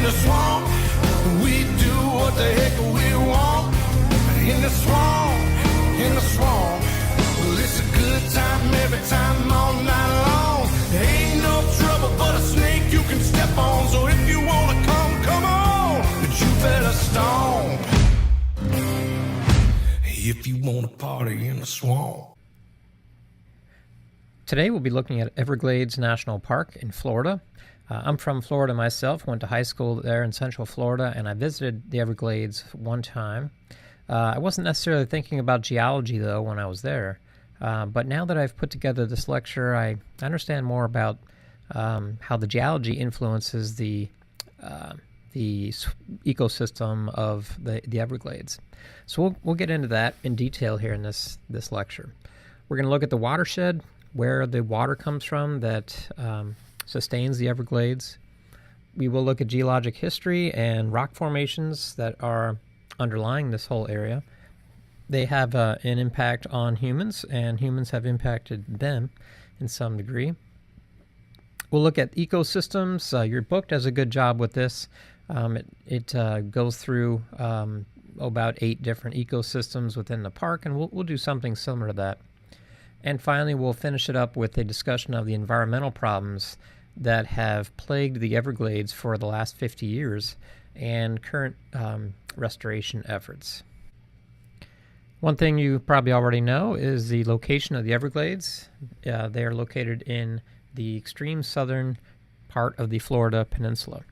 In the swamp, we do what the heck we want. In the swamp, in the swamp. Well, it's a good time every time all night long. There ain't no trouble but a snake you can step on. So if you wanna come, come on. But you better stomp. If you wanna party in the swamp. Today we'll be looking at Everglades National Park in Florida. I'm from Florida myself, went to high school there in Central Florida, and I visited the Everglades one time. I wasn't necessarily thinking about geology, though, when I was there. But now that I've put together this lecture, I understand more about how the geology influences the ecosystem of the Everglades. So we'll get into that in detail here in this lecture. We're going to look at the watershed, where the water comes from that sustains the Everglades. We will look at geologic history and rock formations that are underlying this whole area. They have an impact on humans, and humans have impacted them in some degree. We'll look at ecosystems. Your book does a good job with this. It goes through about 8 different ecosystems within the park, and we'll do something similar to that. And finally, we'll finish it up with a discussion of the environmental problems that have plagued the Everglades for the last 50 years and current restoration efforts. One thing you probably already know is the location of the Everglades. They are located in the extreme southern part of the Florida Peninsula.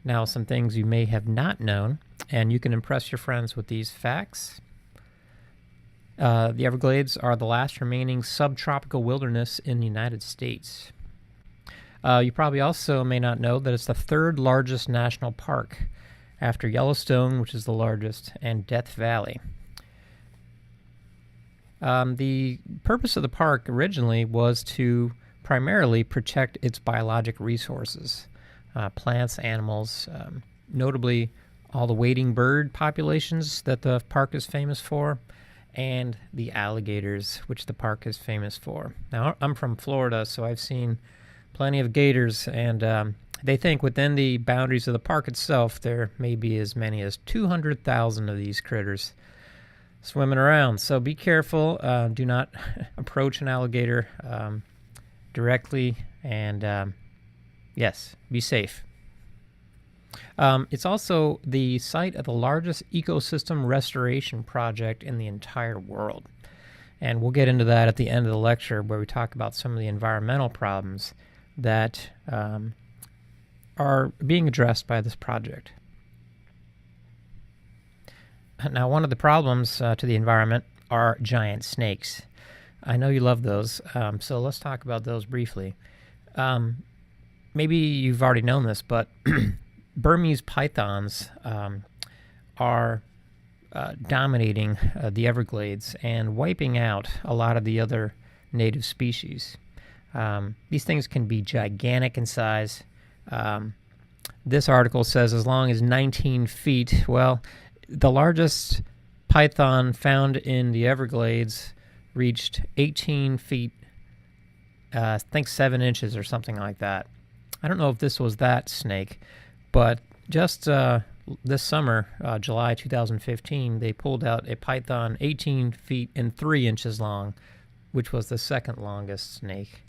Now, some things you may have not known, and you can impress your friends with these facts. The Everglades are the last remaining subtropical wilderness in the United States. You probably also may not know that it's the 3rd largest national park after Yellowstone, which is the largest, and Death Valley. The purpose of the park originally was to primarily protect its biologic resources, plants, animals, notably all the wading bird populations that the park is famous for, and the alligators, which the park is famous for. Now, I'm from Florida, so I've seen plenty of gators, and they think within the boundaries of the park itself, there may be as many as 200,000 of these critters swimming around. So be careful. Do not approach an alligator directly, and yes, be safe. It's also the site of the largest ecosystem restoration project in the entire world. And we'll get into that at the end of the lecture, where we talk about some of the environmental problems that are being addressed by this project. Now, one of the problems to the environment are giant snakes. I know you love those, so let's talk about those briefly. Maybe you've already known this, but Burmese pythons are dominating the Everglades and wiping out a lot of the other native species. These things can be gigantic in size. This article says as long as 19 feet. Well, the largest python found in the Everglades reached 18 feet, I think 7 inches or something like that. I don't know if this was that snake, but just this summer, July 2015, they pulled out a python 18 feet and 3 inches long, which was the second longest snake.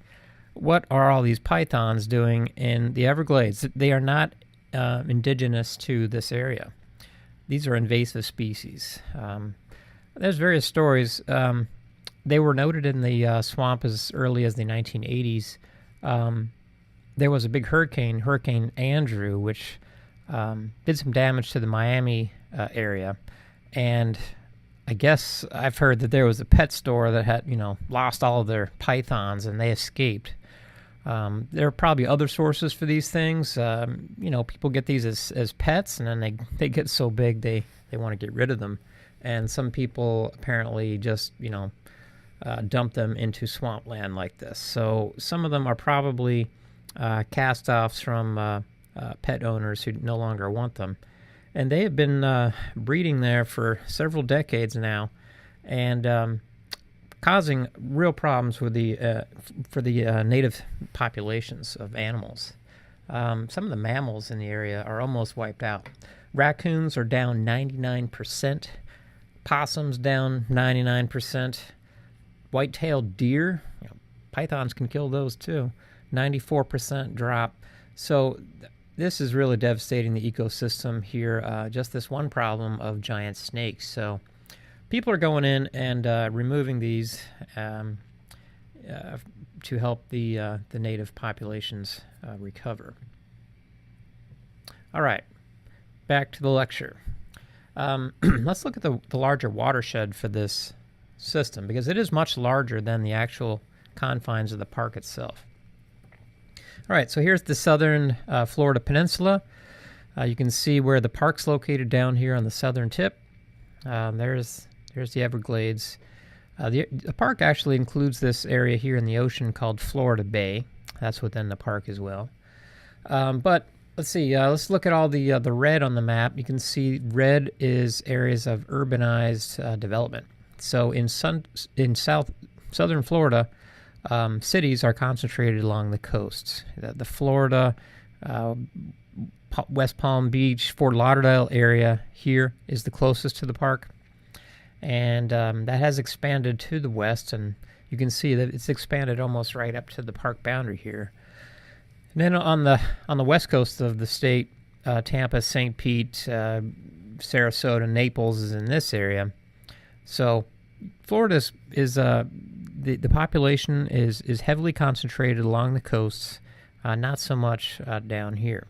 What are all these pythons doing in the Everglades? They are not indigenous to this area. These are invasive species. There's various stories. They were noted in the swamp as early as the 1980s. There was a big hurricane, Hurricane Andrew, which did some damage to the Miami area. And I guess I've heard that there was a pet store that had, lost all of their pythons and they escaped. There are probably other sources for these things. People get these as pets, and then they get so big they want to get rid of them. And some people apparently just, dump them into swampland like this. So some of them are probably cast-offs from pet owners who no longer want them. And they have been breeding there for several decades now, and causing real problems with for the native populations of animals. Some of the mammals in the area are almost wiped out. Raccoons are down 99%. Possums down 99%. White-tailed deer, pythons can kill those too, 94% drop. So this is really devastating the ecosystem here. Just this one problem of giant snakes. So people are going in and removing these to help the native populations recover. All right, back to the lecture. Let's look at the larger watershed for this system, because it is much larger than the actual confines of the park itself. All right, so here's the southern Florida peninsula. You can see where the park's located down here on the southern tip. There's the Everglades. The park actually includes this area here in the ocean called Florida Bay. That's within the park as well. But let's see. Let's look at all the red on the map. You can see red is areas of urbanized development. So in southern Florida, cities are concentrated along the coasts. The Florida, West Palm Beach, Fort Lauderdale area here is the closest to the park. And that has expanded to the west, and you can see that it's expanded almost right up to the park boundary here. And then on the west coast of the state, Tampa, St. Pete, Sarasota, Naples is in this area. So Florida is the population is heavily concentrated along the coasts, not so much down here.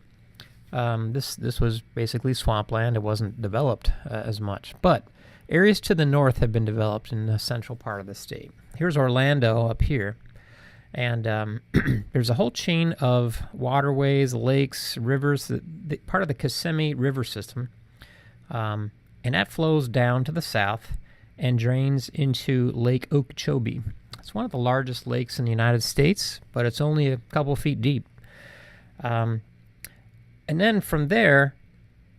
This was basically swampland. It wasn't developed as much, but areas to the north have been developed in the central part of the state. Here's Orlando up here, and there's a whole chain of waterways, lakes, rivers, part of the Kissimmee River system, and that flows down to the south and drains into Lake Okeechobee. It's one of the largest lakes in the United States, but it's only a couple feet deep. And then from there,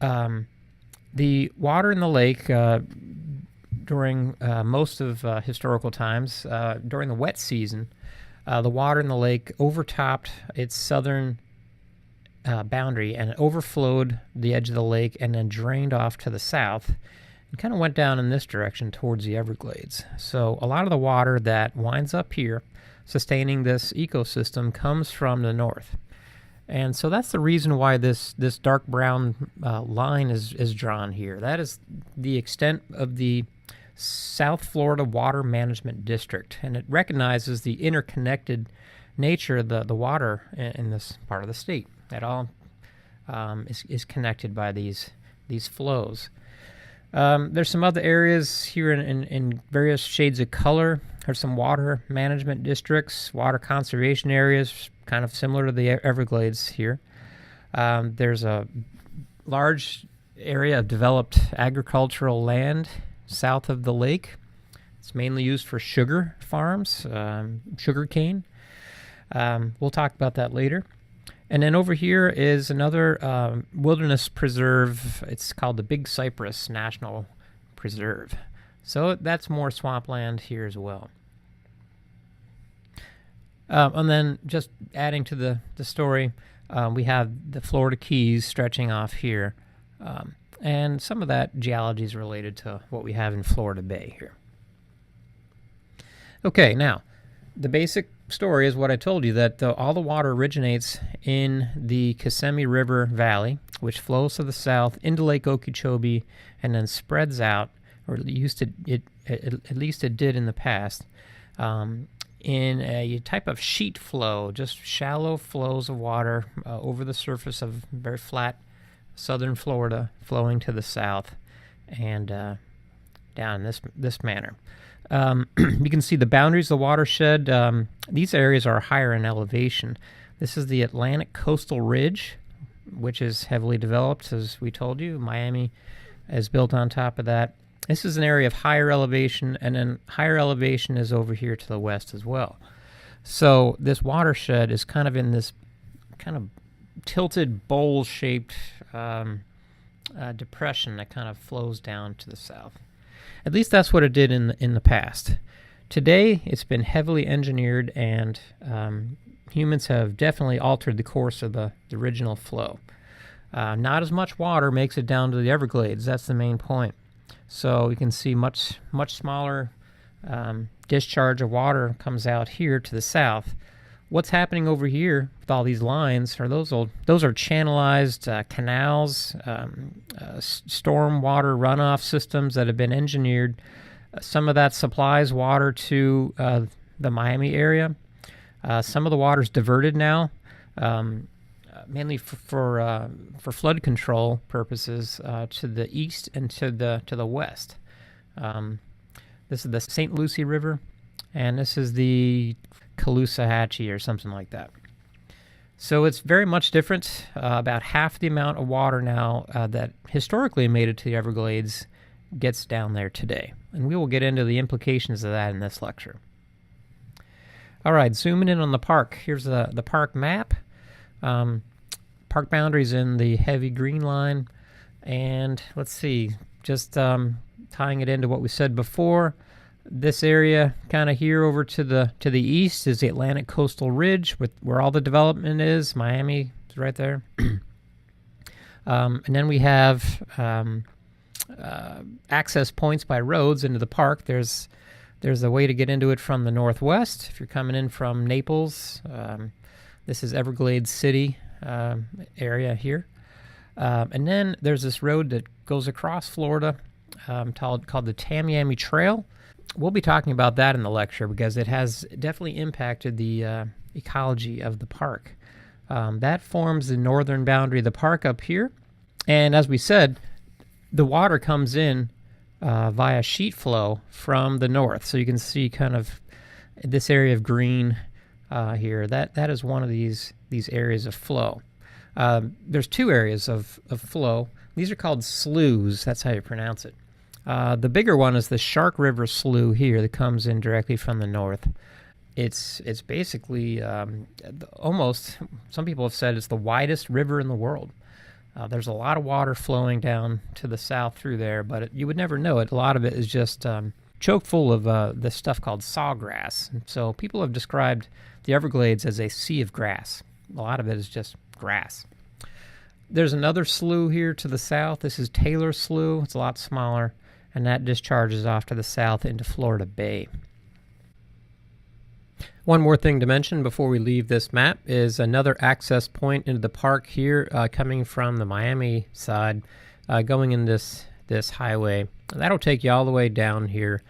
the water in the lake during most of historical times, during the wet season, the water in the lake overtopped its southern boundary and it overflowed the edge of the lake and then drained off to the south and kind of went down in this direction towards the Everglades. So a lot of the water that winds up here, sustaining this ecosystem, comes from the north. And so that's the reason why this dark brown line is drawn here. That is the extent of the South Florida Water Management District, and it recognizes the interconnected nature of the water in this part of the state. It all is connected by these flows. There's some other areas here in various shades of color. There's some water management districts, water conservation areas, kind of similar to the Everglades here. There's a large area of developed agricultural land south of the lake. It's mainly used for sugar farms, sugar cane. We'll talk about that later. And then over here is another wilderness preserve. It's called the Big Cypress National Preserve. So that's more swampland here as well. And then just adding to the story, we have the Florida Keys stretching off here. And some of that geology is related to what we have in Florida Bay here. Okay, now, the basic story is what I told you, that all the water originates in the Kissimmee River Valley, which flows to the south into Lake Okeechobee and then spreads out, or at least it did in the past, in a type of sheet flow, just shallow flows of water over the surface of very flat southern Florida, flowing to the south and down in this manner. You can see the boundaries of the watershed. These areas are higher in elevation. This is the Atlantic Coastal Ridge, which is heavily developed, as we told you. Miami is built on top of that. This is an area of higher elevation, and then higher elevation is over here to the west as well. So this watershed is kind of in this kind of tilted bowl-shaped depression that kind of flows down to the south. At least that's what it did in the past. Today, it's been heavily engineered and humans have definitely altered the course of the original flow. Not as much water makes it down to the Everglades. That's the main point. So you can see much smaller discharge of water comes out here to the south. What's happening over here with all these lines are those are channelized canals, storm water runoff systems that have been engineered. Some of that supplies water to the Miami area. Some of the water's diverted now, mainly for flood control purposes, to the east and to the west. This is the St. Lucie River, and this is the Calusa or something like that. So it's very much different. About half the amount of water now that historically made it to the Everglades gets down there today. And we will get into the implications of that in this lecture. All right, zooming in on the park. Here's the park map. Park boundaries in the heavy green line. And let's see, just tying it into what we said before. This area kind of here over to the east is the Atlantic Coastal Ridge, where all the development is. Miami is right there. And then we have access points by roads into the park. There's a way to get into it from the northwest. If you're coming in from Naples, this is Everglades City area here. And then there's this road that goes across Florida called the Tamiami Trail. We'll be talking about that in the lecture because it has definitely impacted the ecology of the park. That forms the northern boundary of the park up here. And as we said, the water comes in via sheet flow from the north. So you can see kind of this area of green here. That is one of these areas of flow. There's two areas of flow. These are called sloughs. That's how you pronounce it. The bigger one is the Shark River Slough here that comes in directly from the north. It's basically almost, some people have said it's the widest river in the world. There's a lot of water flowing down to the south through there, but you would never know it. A lot of it is just choke full of this stuff called sawgrass. So people have described the Everglades as a sea of grass. A lot of it is just grass. There's another slough here to the south. This is Taylor Slough. It's a lot smaller, and that discharges off to the south into Florida Bay. One more thing to mention before we leave this map is another access point into the park here coming from the Miami side, going in this highway. And that'll take you all the way down here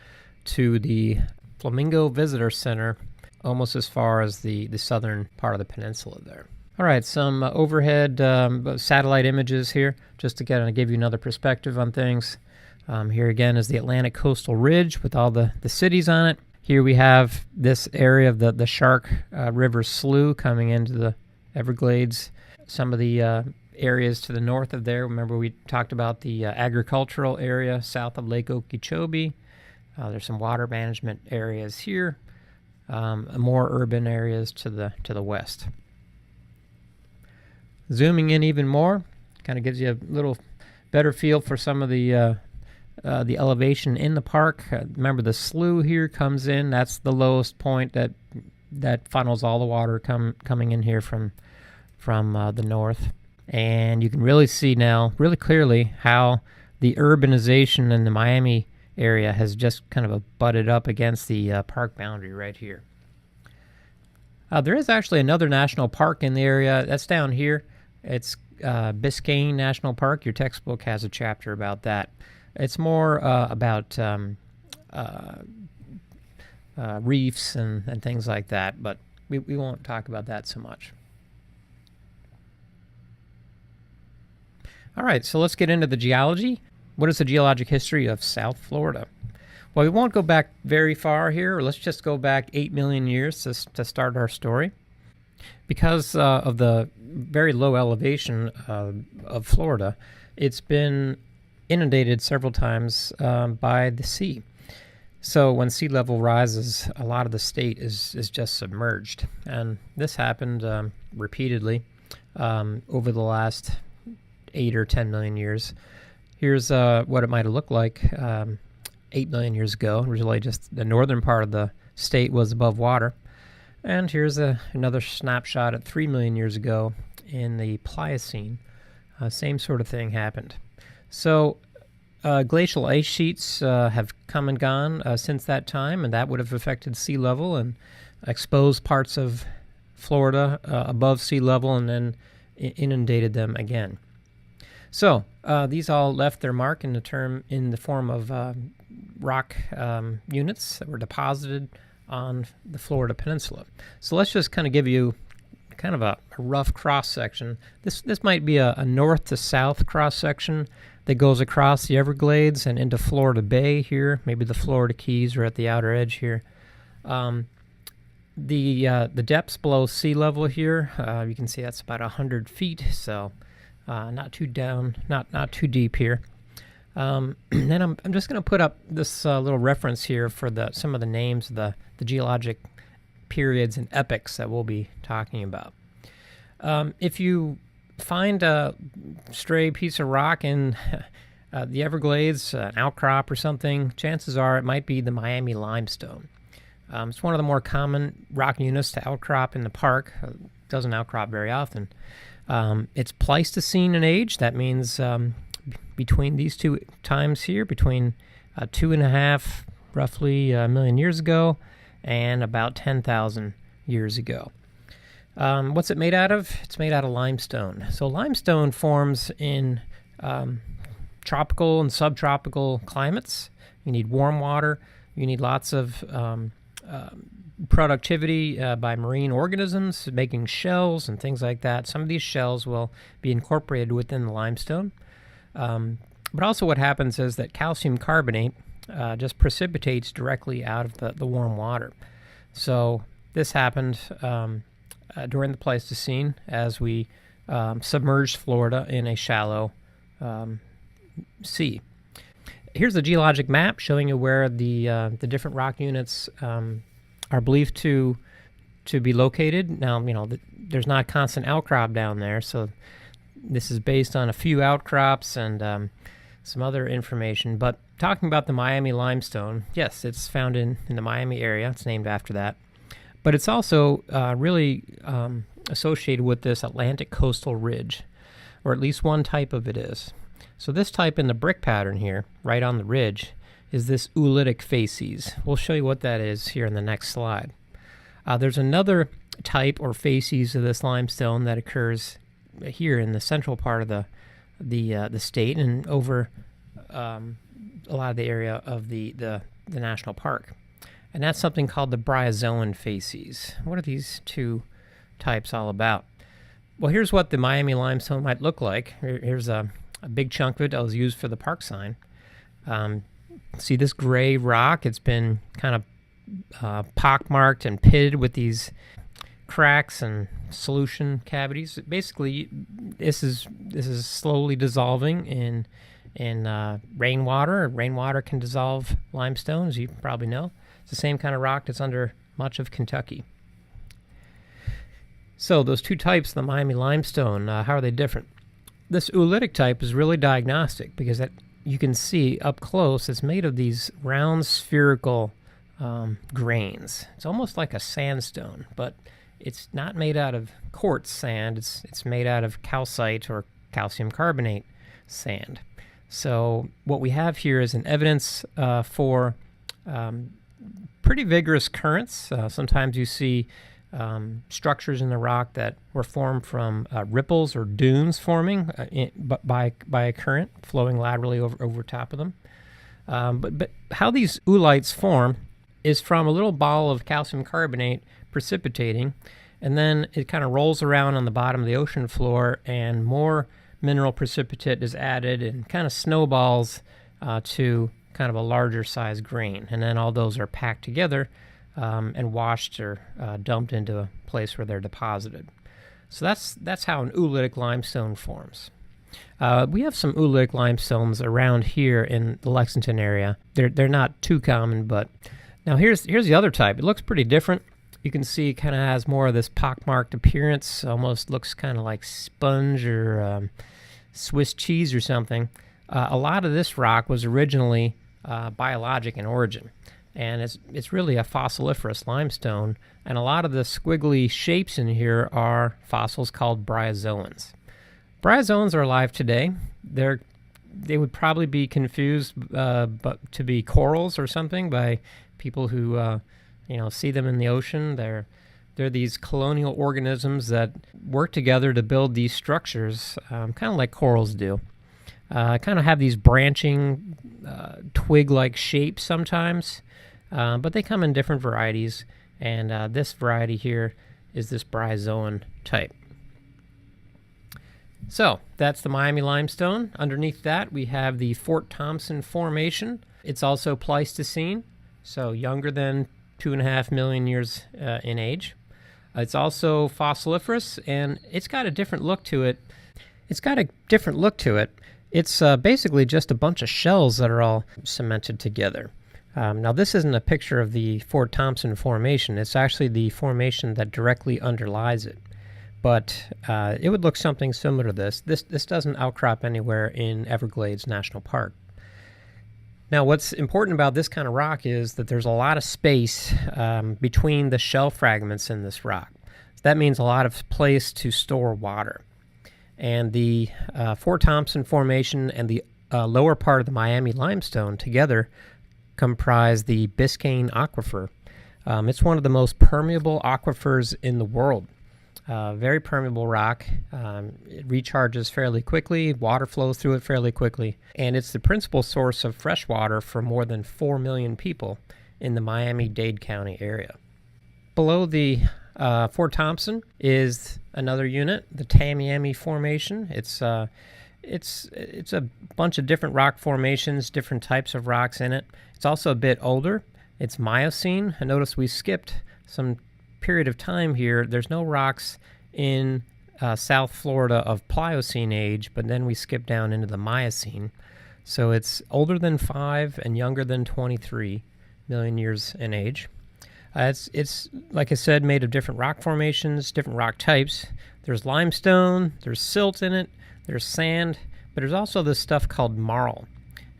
to the Flamingo Visitor Center, almost as far as the southern part of the peninsula there. All right, some overhead satellite images here, just to kind of give you another perspective on things. Here again is the Atlantic Coastal Ridge with all the cities on it. Here we have this area of the Shark River Slough coming into the Everglades. Some of the areas to the north of there, remember we talked about the agricultural area south of Lake Okeechobee. There's some water management areas here, more urban areas to the west. Zooming in even more, kind of gives you a little better feel for some of the elevation in the park. Remember the slough here comes in. That's the lowest point that funnels all the water coming in here from the north. And you can really see now, really clearly, how the urbanization in the Miami area has just kind of butted up against the park boundary right here. There is actually another national park in the area. That's down here. It's Biscayne National Park. Your textbook has a chapter about that. It's more about reefs and things like that, but we won't talk about that so much. All right, so let's get into the geology. What is the geologic history of South Florida? Well, we won't go back very far here. Let's just go back 8 million years to start our story. Because of the very low elevation of Florida, it's been inundated several times by the sea. So when sea level rises, a lot of the state is just submerged. And this happened repeatedly over the last 8 or 10 million years. Here's what it might have looked like 8 million years ago. Originally just the northern part of the state was above water. And here's another snapshot at 3 million years ago in the Pliocene. Same sort of thing happened. So glacial ice sheets have come and gone since that time, and that would have affected sea level and exposed parts of Florida above sea level and then inundated them again. So these all left their mark in the form of rock units that were deposited on the Florida Peninsula. So let's just kind of give you kind of a rough cross-section. This might be a north to south cross-section that goes across the Everglades and into Florida Bay here. Maybe the Florida Keys are at the outer edge here. The depths below sea level here, you can see that's about 100 feet, so not too down, not too deep here. And I'm just going to put up this little reference here for some of the names of the geologic periods and epochs that we'll be talking about. If you find a stray piece of rock in the Everglades, an outcrop or something, chances are it might be the Miami limestone. It's one of the more common rock units to outcrop in the park. It doesn't outcrop very often. It's Pleistocene in age. That means between these two times here, between 2.5 roughly million years ago and about 10,000 years ago. What's it made out of? It's made out of limestone. So limestone forms in tropical and subtropical climates. You need warm water. You need lots of productivity by marine organisms, making shells and things like that. Some of these shells will be incorporated within the limestone. But also what happens is that calcium carbonate just precipitates directly out of the warm water. So this happened during the Pleistocene as we submerged Florida in a shallow sea. Here's a geologic map showing you where the different rock units are believed to be located. Now, there's not constant outcrop down there, so this is based on a few outcrops and some other information. But talking about the Miami limestone, yes, it's found in the Miami area. It's named after that. But it's also really associated with this Atlantic coastal ridge, or at least one type of it is. So this type in the brick pattern here, right on the ridge, is this oolitic facies. We'll show you what that is here in the next slide. There's another type or facies of this limestone that occurs here in the central part of the state and over a lot of the area of the national park. And that's something called the bryozoan facies. What are these two types all about? Well, here's what the Miami limestone might look like. Here's a big chunk of it that was used for the park sign. See this gray rock? It's been kind of pockmarked and pitted with these cracks and solution cavities. Basically, this is slowly dissolving in rainwater. Rainwater can dissolve limestone, as you probably know. It's the same kind of rock that's under much of Kentucky. So those two types of the Miami limestone, how are they different? This oolitic type is really diagnostic because you can see up close it's made of these round spherical grains. It's almost like a sandstone, but it's not made out of quartz sand. It's made out of calcite or calcium carbonate sand. So what we have here is an evidence for pretty vigorous currents. Sometimes you see structures in the rock that were formed from ripples or dunes forming by a current flowing laterally over top of them. But how these oolites form is from a little ball of calcium carbonate precipitating, and then it kind of rolls around on the bottom of the ocean floor, and more mineral precipitate is added and kind of snowballs to kind of a larger size grain. And then all those are packed together and washed or dumped into a place where they're deposited. So that's how an oolitic limestone forms. We have some oolitic limestones around here in the Lexington area. They're not too common, but now here's the other type. It looks pretty different. You can see it kind of has more of this pockmarked appearance. Almost looks kind of like sponge or Swiss cheese or something. A lot of this rock was originally biologic in origin, and it's really a fossiliferous limestone And a lot of the squiggly shapes in here are fossils called bryozoans. Bryozoans are alive today. They would probably be confused but to be corals or something by people who see them in the ocean. They're these colonial organisms that work together to build these structures, kind of like corals do. Kind of have these branching twig-like shapes sometimes, but they come in different varieties, and this variety here is this bryozoan type. So that's the Miami limestone. Underneath that we have the Fort Thompson Formation. It's also Pleistocene, so younger than 2.5 million years in age. It's also fossiliferous, and it's got a different look to it. It's basically just a bunch of shells that are all cemented together. Now, this isn't a picture of the Fort Thompson Formation. It's actually the formation that directly underlies it. But it would look something similar to this. This doesn't outcrop anywhere in Everglades National Park. Now, what's important about this kind of rock is that there's a lot of space between the shell fragments in this rock. So that means a lot of place to store water. And the Fort Thompson Formation and the lower part of the Miami limestone together comprise the Biscayne Aquifer. It's one of the most permeable aquifers in the world. Very permeable rock. It recharges fairly quickly. Water flows through it fairly quickly. And it's the principal source of fresh water for more than 4 million people in the Miami-Dade County area. Below the Fort Thompson is another unit, the Tamiami Formation. It's a bunch of different rock formations, different types of rocks in it. It's also a bit older. It's Miocene. And notice we skipped some period of time here. There's no rocks in South Florida of Pliocene age, but then we skip down into the Miocene. So it's older than 5 and younger than 23 million years in age. It's like I said, made of different rock formations, different rock types. There's limestone, there's silt in it, there's sand, but there's also this stuff called marl,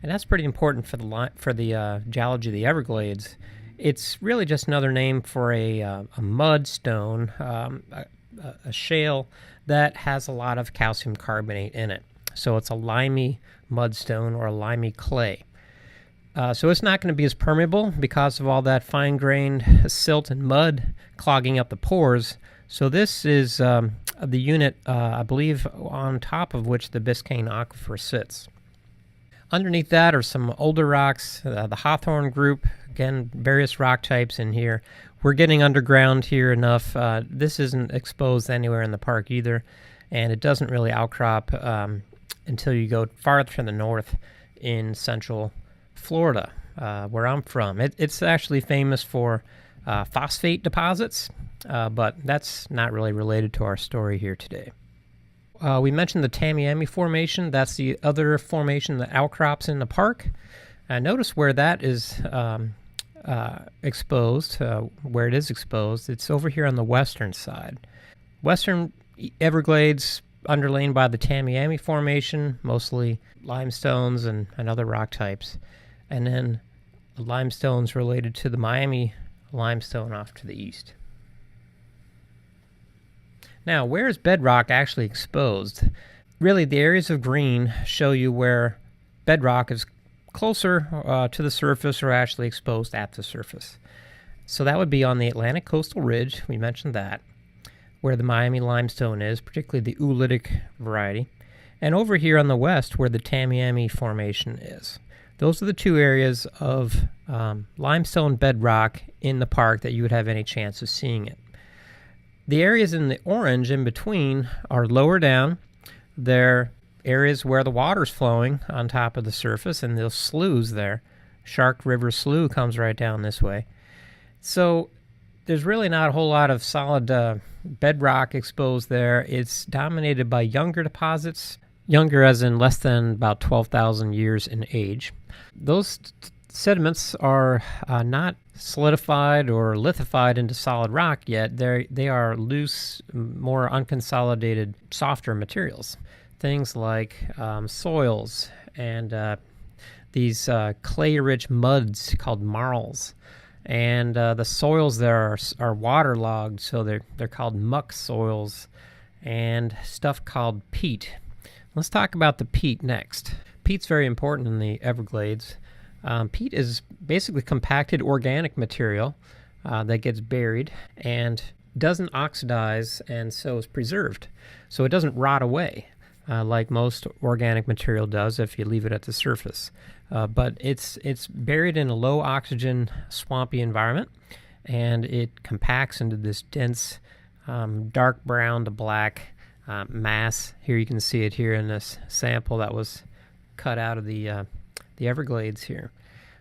and that's pretty important for the geology of the Everglades. It's really just another name for a mudstone, a shale that has a lot of calcium carbonate in it. So it's a limey mudstone or a limey clay. So it's not going to be as permeable because of all that fine-grained silt and mud clogging up the pores. So this is the unit, I believe, on top of which the Biscayne Aquifer sits. Underneath that are some older rocks, the Hawthorne group, again, various rock types in here. We're getting underground here enough. This isn't exposed anywhere in the park either, and it doesn't really outcrop until you go farther to the north in central Florida, where I'm from. It's actually famous for phosphate deposits, but that's not really related to our story here today. We mentioned the Tamiami Formation. That's the other formation that outcrops in the park. Notice where that is exposed, where it is exposed. It's over here on the western side. Western Everglades, underlain by the Tamiami Formation, mostly limestones and other rock types. And then the limestones related to the Miami limestone off to the east. Now, where is bedrock actually exposed? Really, the areas of green show you where bedrock is closer to the surface or actually exposed at the surface. So that would be on the Atlantic Coastal Ridge, we mentioned that, where the Miami limestone is, particularly the oolitic variety, and over here on the west where the Tamiami Formation is. Those are the two areas of limestone bedrock in the park that you would have any chance of seeing it. The areas in the orange in between are lower down. They're areas where the water's flowing on top of the surface, and those sloughs there. Shark River Slough comes right down this way. So there's really not a whole lot of solid bedrock exposed there. It's dominated by younger deposits, younger as in less than about 12,000 years in age. Those sediments are not solidified or lithified into solid rock yet. They are loose, more unconsolidated, softer materials. Things like soils and these clay-rich muds called marls. and the soils there are waterlogged, so they're called muck soils, and stuff called peat. Let's talk about the peat next. Peat's very important in the Everglades. Peat is basically compacted organic material that gets buried and doesn't oxidize, and so is preserved. So it doesn't rot away like most organic material does if you leave it at the surface. But it's buried in a low oxygen, swampy environment, and it compacts into this dense, dark brown to black mass. Here you can see it here in this sample that was cut out of the Everglades here.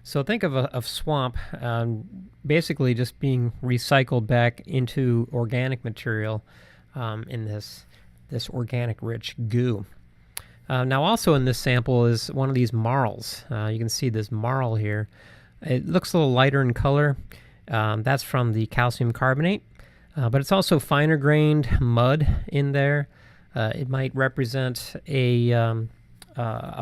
So think of a swamp basically just being recycled back into organic material in this organic rich goo. Now also in this sample is one of these marls. You can see this marl here. It looks a little lighter in color. That's from the calcium carbonate, but it's also finer grained mud in there. It might represent a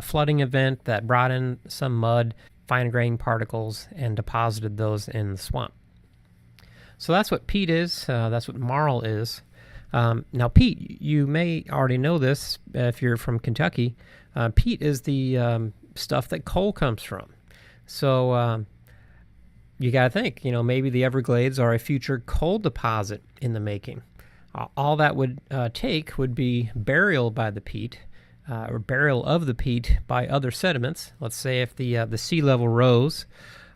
flooding event that brought in some mud, fine grained particles, and deposited those in the swamp. So that's what peat is. That's what marl is. Now, peat, you may already know this if you're from Kentucky. Peat is the stuff that coal comes from. So you got to think, maybe the Everglades are a future coal deposit in the making. All that would take would be burial by the peat, or burial of the peat by other sediments. Let's say if the sea level rose,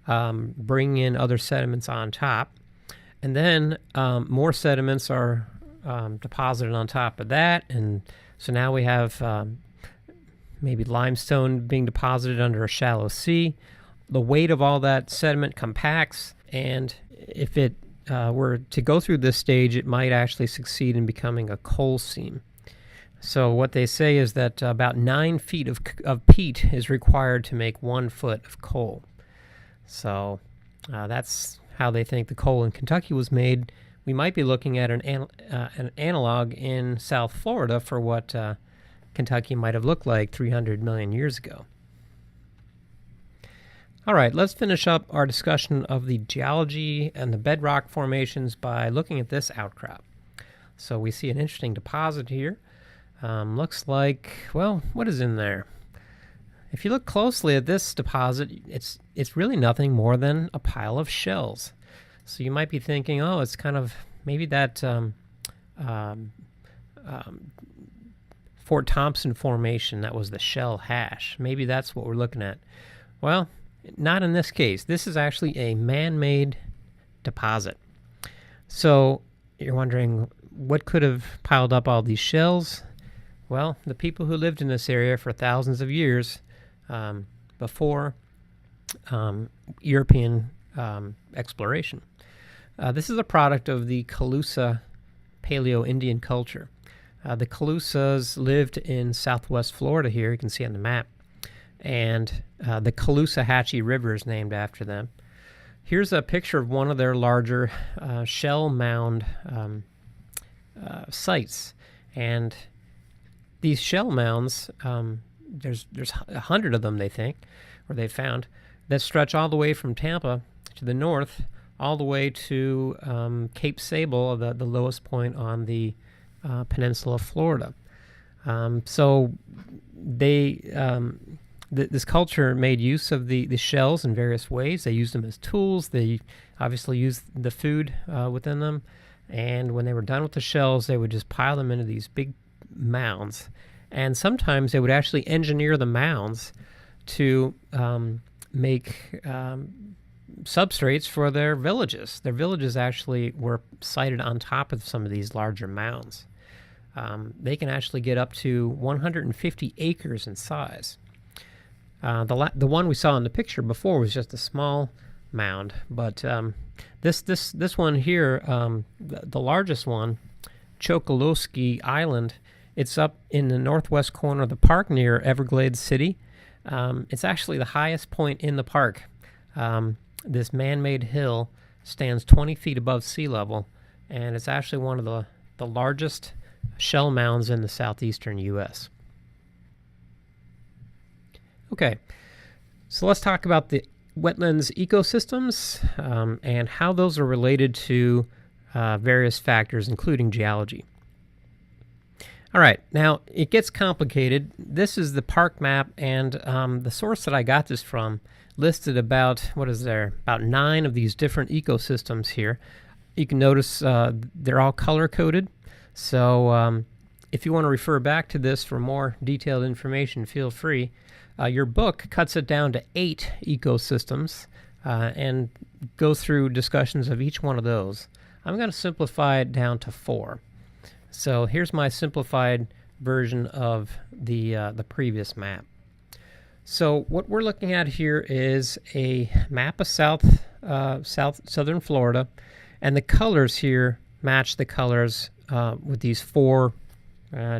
bring in other sediments on top, and then more sediments are deposited on top of that, and so now we have maybe limestone being deposited under a shallow sea. The weight of all that sediment compacts, and if it were to go through this stage, it might actually succeed in becoming a coal seam. So what they say is that about 9 feet of peat is required to make 1 foot of coal. So that's how they think the coal in Kentucky was made. We might be looking at an analog in South Florida for what Kentucky might have looked like 300 million years ago. All right, let's finish up our discussion of the geology and the bedrock formations by looking at this outcrop. So we see an interesting deposit here. Looks like, well, what is in there? If you look closely at this deposit, it's really nothing more than a pile of shells. So you might be thinking, oh, it's kind of maybe that Fort Thompson formation that was the shell hash. Maybe that's what we're looking at. Well, not in this case. This is actually a man-made deposit. So you're wondering, what could have piled up all these shells? Well, the people who lived in this area for thousands of years before European exploration. This is a product of the Calusa Paleo-Indian culture. The Calusas lived in southwest Florida here, you can see on the map, and the Calusa-Hatchie River is named after them. Here's a picture of one of their larger shell mound sites, and these shell mounds, there's 100 of them, they think, or they found, that stretch all the way from Tampa to the north, all the way to Cape Sable, the lowest point on the peninsula of Florida. So they this culture made use of the shells in various ways. They used them as tools. They obviously used the food within them. And when they were done with the shells, they would just pile them into these big mounds. And sometimes they would actually engineer the mounds to make substrates for their villages. Their villages actually were sited on top of some of these larger mounds. They can actually get up to 150 acres in size. The one we saw in the picture before was just a small mound, but this one here, the largest one, Chokolosky Island, it's up in the northwest corner of the park near Everglades City. It's actually the highest point in the park. This man-made hill stands 20 feet above sea level, and it's actually one of the largest shell mounds in the southeastern U.S. Okay, so let's talk about the wetlands ecosystems and how those are related to various factors, including geology. All right, now it gets complicated. This is the park map, and the source that I got this from listed about 9 of these different ecosystems here. You can notice they're all color-coded. So if you want to refer back to this for more detailed information, feel free. Your book cuts it down to 8 ecosystems and go through discussions of each one of those. I'm going to simplify it down to 4. So here's my simplified version of the previous map. So what we're looking at here is a map of southern Florida, and the colors here match the colors with these 4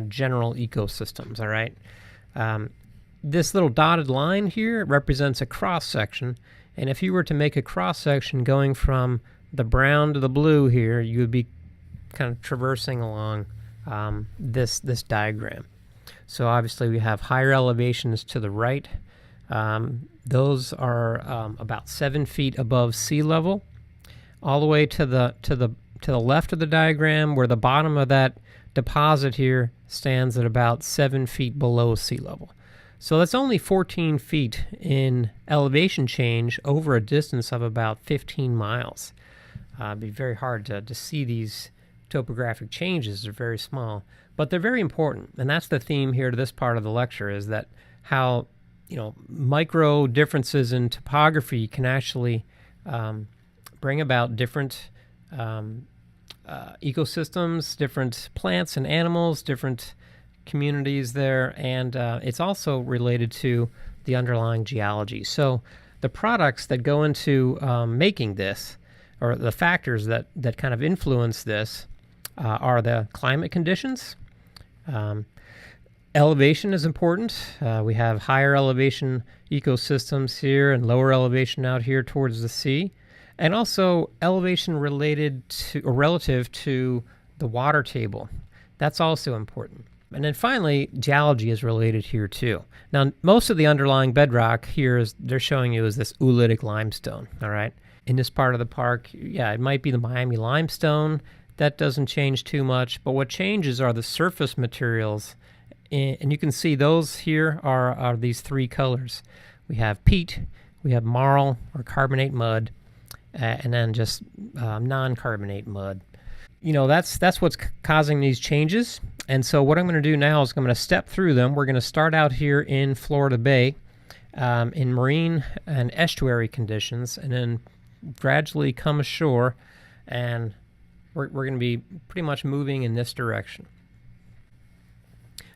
general ecosystems. All right. This little dotted line here represents a cross section, and if you were to make a cross section going from the brown to the blue here, you would be kind of traversing along this diagram. So obviously we have higher elevations to the right. Those are about 7 feet above sea level, all the way to the left of the diagram, where the bottom of that deposit here stands at about 7 feet below sea level. So that's only 14 feet in elevation change over a distance of about 15 miles. It'd be very hard to see these topographic changes. They're very small, but they're very important. And that's the theme here to this part of the lecture, is that how micro differences in topography can actually bring about different ecosystems, different plants and animals, different communities there, and it's also related to the underlying geology. So the products that go into making this, or the factors that kind of influence this, are the climate conditions. Elevation is important. We have higher elevation ecosystems here and lower elevation out here towards the sea, and also elevation related to or relative to the water table. That's also important. And then finally, geology is related here too. Now, most of the underlying bedrock here they're showing you is this oolitic limestone, all right? In this part of the park, yeah, it might be the Miami limestone. That doesn't change too much, but what changes are the surface materials. And you can see those here are these 3 colors. We have peat, we have marl or carbonate mud, and then just non-carbonate mud. That's what's causing these changes. And so what I'm going to do now is I'm going to step through them. We're going to start out here in Florida Bay in marine and estuary conditions, and then gradually come ashore, and we're going to be pretty much moving in this direction.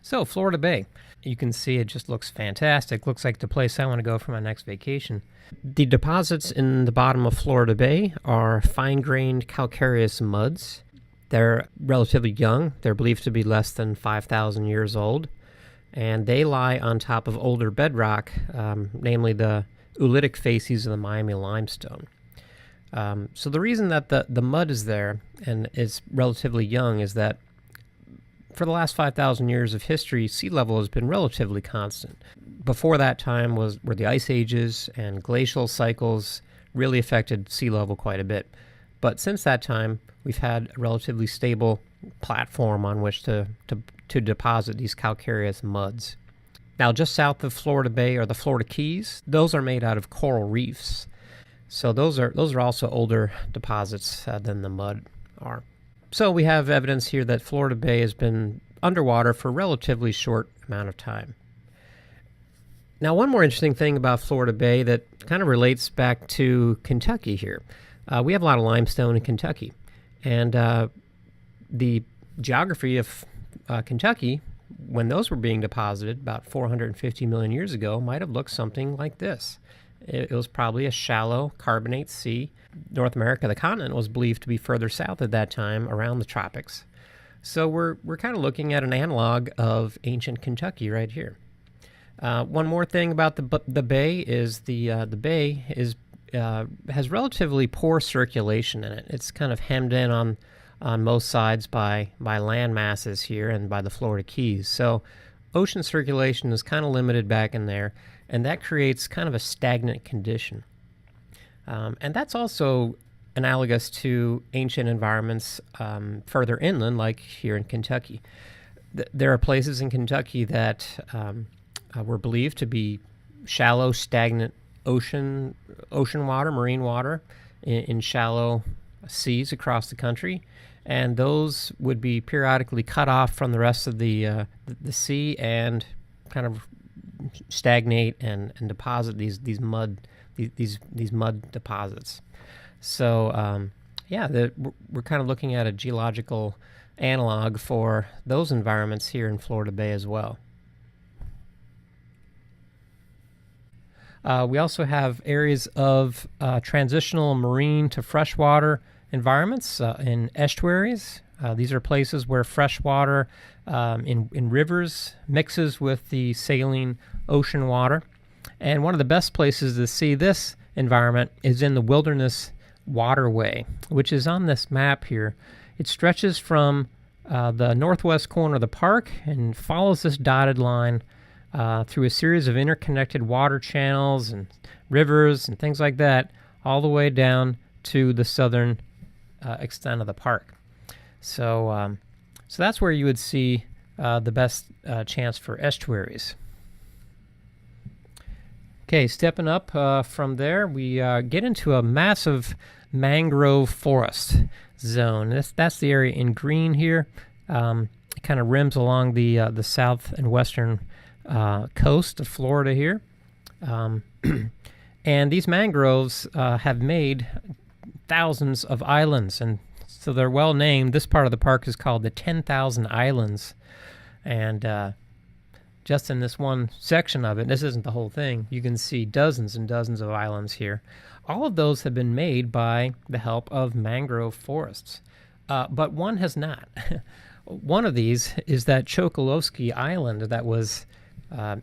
So Florida Bay, you can see it just looks fantastic. Looks like the place I want to go for my next vacation. The deposits in the bottom of Florida Bay are fine-grained calcareous muds. They're relatively young. They're believed to be less than 5,000 years old, and they lie on top of older bedrock, namely the oolitic facies of the Miami limestone. So the reason that the mud is there and is relatively young is that for the last 5,000 years of history, sea level has been relatively constant. Before that time were the ice ages, and glacial cycles really affected sea level quite a bit. But since that time, we've had a relatively stable platform on which to deposit these calcareous muds. Now, just south of Florida Bay are the Florida Keys. Those are made out of coral reefs. So those are also older deposits than the mud are. So we have evidence here that Florida Bay has been underwater for a relatively short amount of time. Now, one more interesting thing about Florida Bay that kind of relates back to Kentucky here. We have a lot of limestone in Kentucky, and the geography of Kentucky, when those were being deposited about 450 million years ago, might have looked something like this. It was probably a shallow carbonate sea. North America, the continent, was believed to be further south at that time, around the tropics. So we're kind of looking at an analog of ancient Kentucky right here. One more thing about the bay is the bay has relatively poor circulation in it. It's kind of hemmed in on most sides by land masses here and by the Florida Keys. So ocean circulation is kind of limited back in there, and that creates kind of a stagnant condition. And that's also analogous to ancient environments further inland, like here in Kentucky. There are places in Kentucky that were believed to be shallow, stagnant ocean water, marine water, in shallow seas across the country, and those would be periodically cut off from the rest of the sea and kind of stagnate and deposit these mud deposits. So we're kind of looking at a geological analog for those environments here in Florida Bay as well. We also have areas of transitional marine to freshwater environments in estuaries. These are places where freshwater in rivers mixes with the saline ocean water. And one of the best places to see this environment is in the Wilderness Waterway, which is on this map here. It stretches from the northwest corner of the park and follows this dotted line through a series of interconnected water channels and rivers and things like that, all the way down to the southern extent of the park. So that's where you would see the best chance for estuaries. Okay, stepping up from there, we get into a massive mangrove forest zone. That's the area in green here. It kind of rims along the south and western coast of Florida here. And these mangroves have made thousands of islands, and so they're well named. This part of the park is called the 10,000 Islands, and just in this one section of it, this isn't the whole thing, you can see dozens and dozens of islands here. All of those have been made by the help of mangrove forests, but one has not. One of these is that Chokolosky Island that was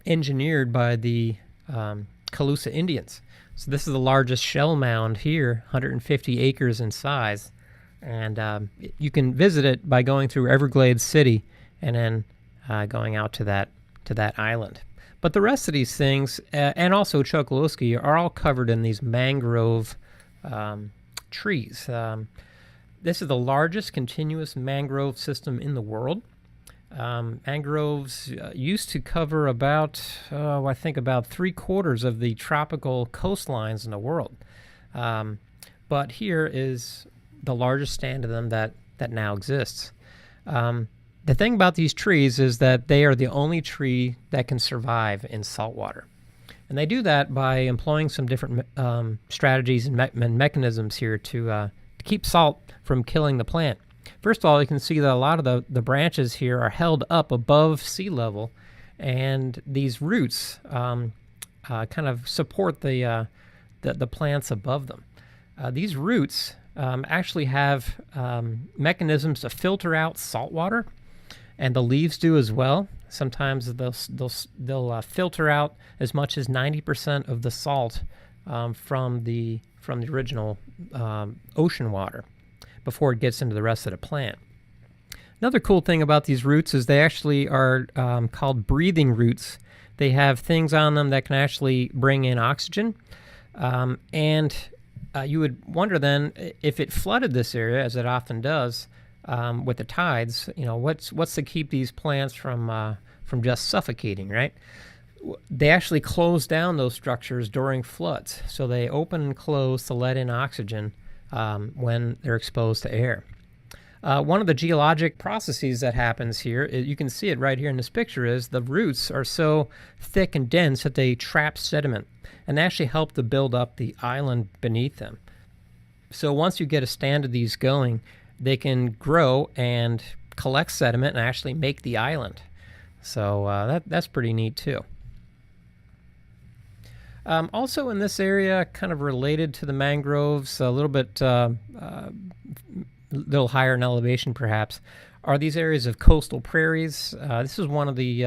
engineered by the Calusa Indians. So this is the largest shell mound here, 150 acres in size, and you can visit it by going through Everglades City and then going out to that island. But the rest of these things, and also Chokolosky, are all covered in these mangrove trees. This is the largest continuous mangrove system in the world. Mangroves used to cover about 3/4 of the tropical coastlines in the world. But here is the largest stand of them that now exists. The thing about these trees is that they are the only tree that can survive in salt water. And they do that by employing some different strategies and mechanisms here to keep salt from killing the plant. First of all, you can see that a lot of the branches here are held up above sea level, and these roots kind of support the plants above them. These roots actually have mechanisms to filter out salt water, and the leaves do as well. Sometimes they'll filter out as much as 90% of the salt from the original ocean water before it gets into the rest of the plant. Another cool thing about these roots is they actually are called breathing roots. They have things on them that can actually bring in oxygen, and you would wonder then, if it flooded this area, as it often does, with the tides, what's to keep these plants from just suffocating, right? They actually close down those structures during floods, so they open and close to let in oxygen when they're exposed to air. One of the geologic processes that happens here, you can see it right here in this picture, is the roots are so thick and dense that they trap sediment and actually help to build up the island beneath them. So once you get a stand of these going, they can grow and collect sediment and actually make the island. So that's pretty neat too. Also in this area, kind of related to the mangroves, a little bit little higher in elevation perhaps, are these areas of coastal prairies. This is one of the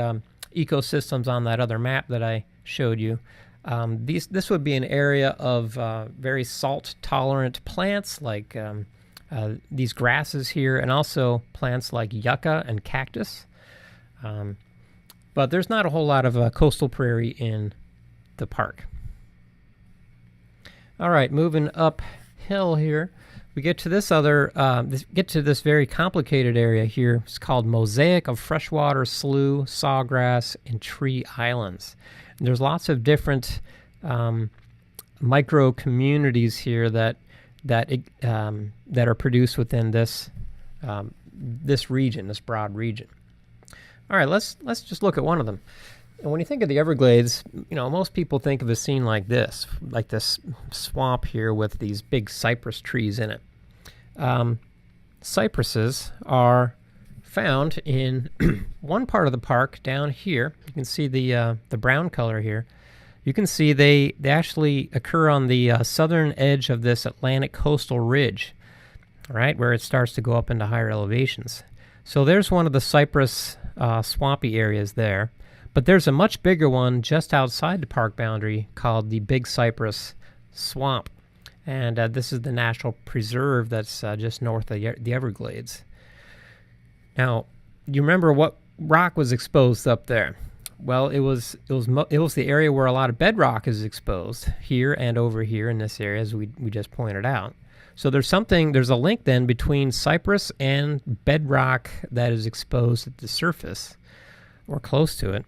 ecosystems on that other map that I showed you. This would be an area of very salt-tolerant plants like these grasses here, and also plants like yucca and cactus. But there's not a whole lot of coastal prairie in the park. All right, moving uphill here, we get to this this very complicated area here. It's called Mosaic of Freshwater, Slough, Sawgrass, and Tree Islands. And there's lots of different micro communities here that are produced within this region, this broad region. All right, let's just look at one of them. And when you think of the Everglades, most people think of a scene like this swamp here with these big cypress trees in it. Cypresses are found in one part of the park down here. You can see the brown color here. You can see they actually occur on the southern edge of this Atlantic coastal ridge, right, where it starts to go up into higher elevations. So there's one of the cypress swampy areas there. But there's a much bigger one just outside the park boundary called the Big Cypress Swamp. And this is the national preserve that's just north of the Everglades. Now, you remember what rock was exposed up there? Well, it was the area where a lot of bedrock is exposed, here and over here in this area, as we just pointed out. So there's a link then between cypress and bedrock that is exposed at the surface, or close to it.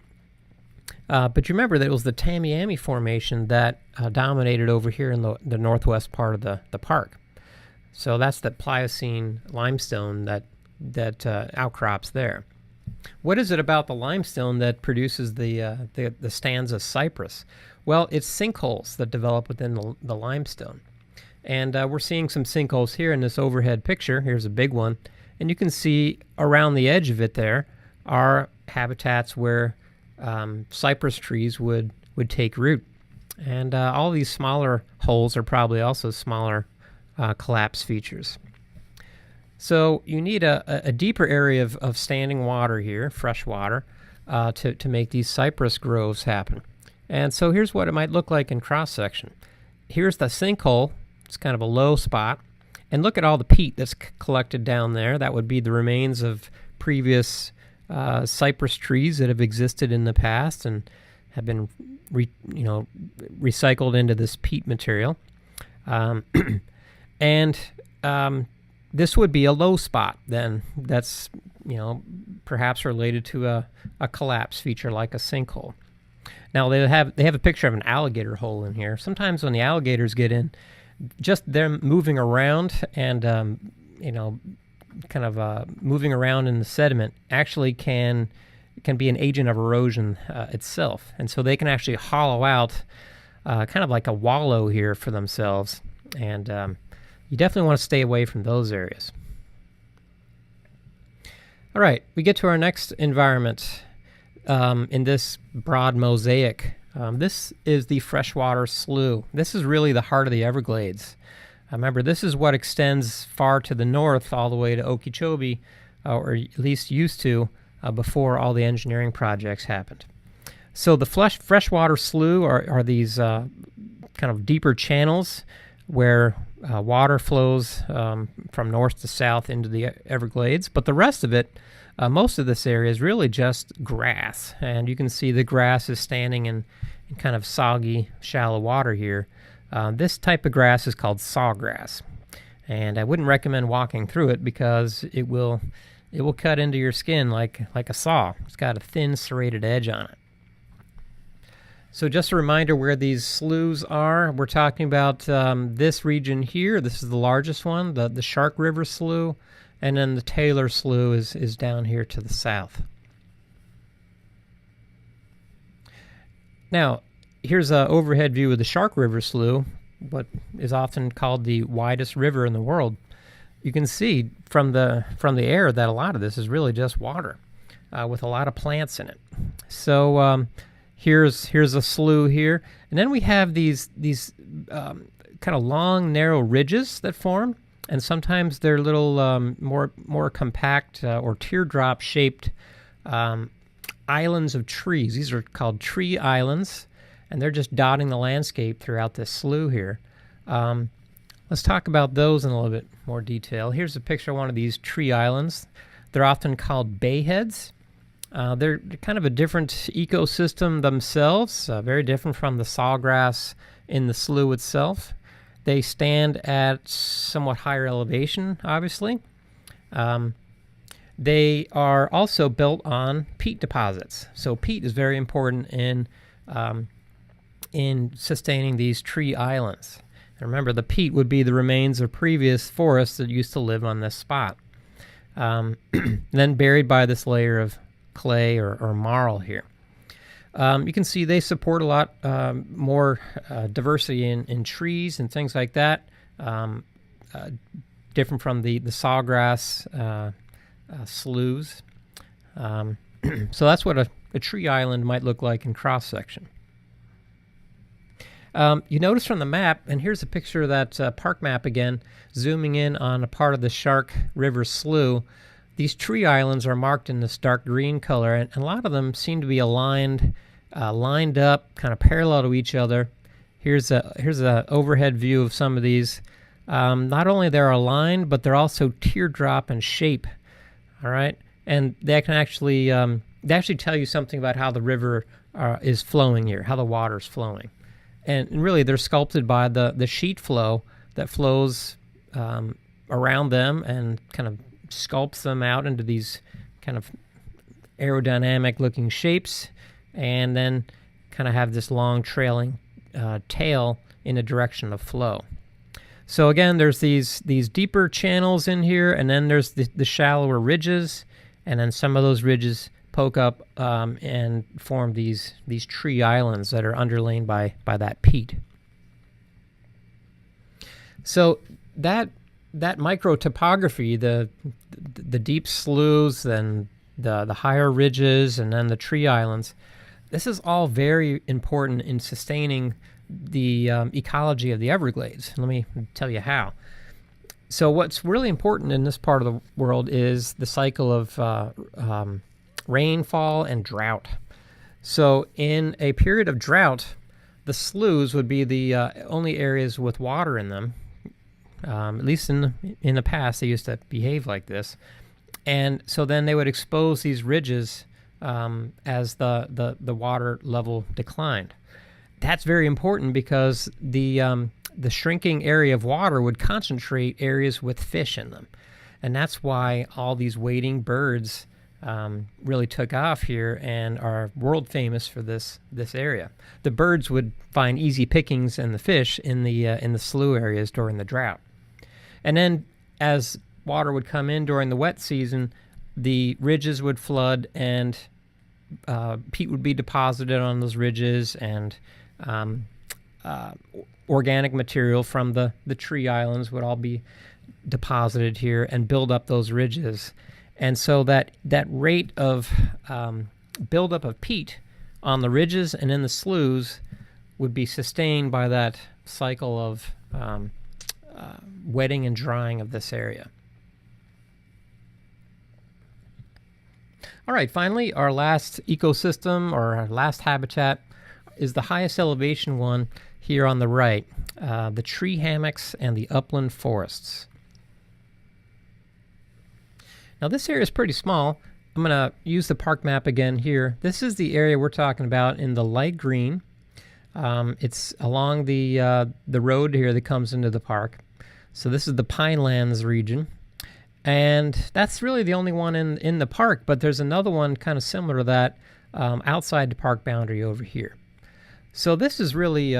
But you remember that it was the Tamiami Formation that dominated over here in the northwest part of the park. So that's the Pliocene limestone that outcrops there. What is it about the limestone that produces the stands of cypress? Well, it's sinkholes that develop within the limestone. And we're seeing some sinkholes here in this overhead picture. Here's a big one. And you can see around the edge of it there are habitats where cypress trees would take root. And all these smaller holes are probably also smaller collapse features. So you need a deeper area of standing water here, fresh water, to make these cypress groves happen. And so here's what it might look like in cross-section. Here's the sinkhole. It's kind of a low spot. And look at all the peat that's collected down there. That would be the remains of previous cypress trees that have existed in the past and have been recycled into this peat material. And this would be a low spot then that's perhaps related to a collapse feature like a sinkhole. Now they have a picture of an alligator hole in here. Sometimes when the alligators get in, just them moving around and moving around in the sediment actually can be an agent of erosion itself. And so they can actually hollow out kind of like a wallow here for themselves. And you definitely want to stay away from those areas. All right, we get to our next environment in this broad mosaic. This is the freshwater slough. This is really the heart of the Everglades. Remember, this is what extends far to the north all the way to Okeechobee, or at least used to before all the engineering projects happened. So the freshwater slough are these kind of deeper channels where water flows from north to south into the Everglades. But the rest of it, most of this area is really just grass. And you can see the grass is standing in kind of soggy, shallow water here. This type of grass is called sawgrass, and I wouldn't recommend walking through it because it will cut into your skin like a saw. It's got a thin serrated edge on it. So just a reminder where these sloughs are. We're talking about this region here. This is the largest one, the Shark River Slough, and then the Taylor Slough is down here to the south. Now, here's an overhead view of the Shark River Slough, what is often called the widest river in the world. You can see from the air that a lot of this is really just water with a lot of plants in it. So here's a slough here, and then we have these kind of long, narrow ridges that form, and sometimes they're little more compact or teardrop-shaped islands of trees. These are called tree islands, and they're just dotting the landscape throughout this slough here. Let's talk about those in a little bit more detail. Here's a picture of one of these tree islands. They're often called bayheads. They're kind of a different ecosystem themselves, very different from the sawgrass in the slough itself. They stand at somewhat higher elevation, obviously. They are also built on peat deposits. So peat is very important in sustaining these tree islands. And remember, the peat would be the remains of previous forests that used to live on this spot. Then buried by this layer of clay or marl here. You can see they support a lot more diversity in trees and things like that, different from the sawgrass sloughs. So that's what a tree island might look like in cross-section. You notice from the map, and here's a picture of that park map again, zooming in on a part of the Shark River Slough. These tree islands are marked in this dark green color, and a lot of them seem to be lined up, kind of parallel to each other. Here's a overhead view of some of these. Not only they're aligned, but they're also teardrop in shape. All right, and they can actually tell you something about how the river is flowing here, how the water's flowing. And really, they're sculpted by the sheet flow that flows around them and kind of sculpts them out into these kind of aerodynamic-looking shapes, and then kind of have this long trailing tail in the direction of flow. So again, there's these deeper channels in here, and then there's the shallower ridges, and then some of those ridges poke up and form these tree islands that are underlain by that peat. So that microtopography, the deep sloughs and the higher ridges and then the tree islands, this is all very important in sustaining the ecology of the Everglades. Let me tell you how. So what's really important in this part of the world is the cycle of rainfall and drought. So in a period of drought, the sloughs would be the only areas with water in them. At least in the past, they used to behave like this. And so then they would expose these ridges as the water level declined. That's very important because the shrinking area of water would concentrate areas with fish in them. And that's why all these wading birds really took off here and are world famous for this area. The birds would find easy pickings and the fish in the slough areas during the drought. And then as water would come in during the wet season, the ridges would flood and peat would be deposited on those ridges, and organic material from the tree islands would all be deposited here and build up those ridges. And so that rate of buildup of peat on the ridges and in the sloughs would be sustained by that cycle of wetting and drying of this area. All right, finally, our last ecosystem or our last habitat is the highest elevation one here on the right, the tree hammocks and the upland forests. Now this area is pretty small. I'm going to use the park map again here. This is the area we're talking about in the light green. It's along the road here that comes into the park. So this is the Pinelands region. And that's really the only one in the park, but there's another one kind of similar to that outside the park boundary over here. So this is really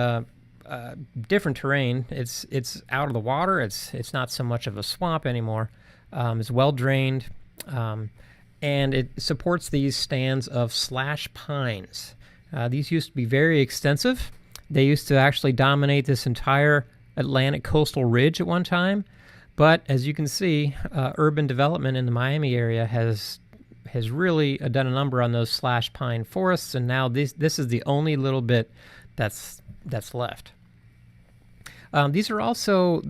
different terrain. It's out of the water. It's not so much of a swamp anymore. It's well drained, and it supports these stands of slash pines. These used to be very extensive. They used to actually dominate this entire Atlantic coastal ridge at one time. But as you can see, urban development in the Miami area has really done a number on those slash pine forests, and now this is the only little bit that's left. These are also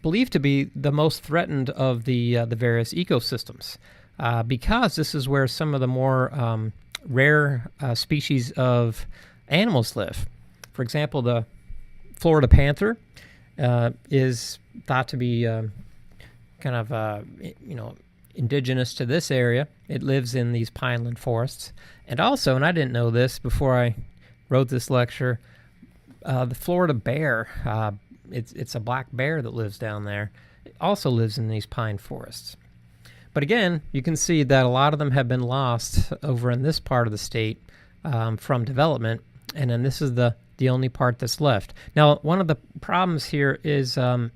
believed to be the most threatened of the various ecosystems because this is where some of the more rare species of animals live. For example, the Florida panther is thought to be kind of indigenous to this area. It lives in these pineland forests. And also, and I didn't know this before I wrote this lecture, the Florida bear It's a black bear that lives down there. It also lives in these pine forests. But again, you can see that a lot of them have been lost over in this part of the state from development, and then this is the only part that's left. Now, one of the problems here is the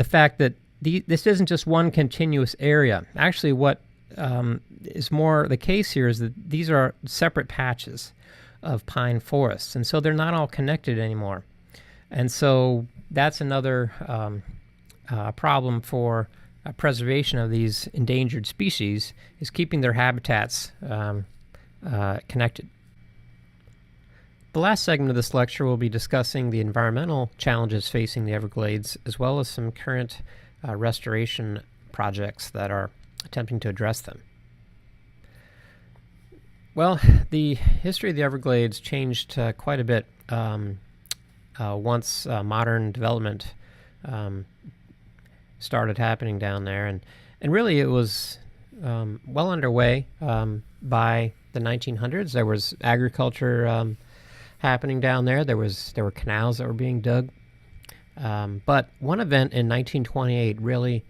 fact that this isn't just one continuous area. Actually, what is more the case here is that these are separate patches of pine forests, and so they're not all connected anymore. And so that's another problem for preservation of these endangered species, is keeping their habitats connected. The last segment of this lecture will be discussing the environmental challenges facing the Everglades, as well as some current restoration projects that are attempting to address them. Well, the history of the Everglades changed quite a bit once modern development started happening down there, and really it was well underway by the 1900s. There was agriculture happening down there. There were canals that were being dug, but one event in 1928 really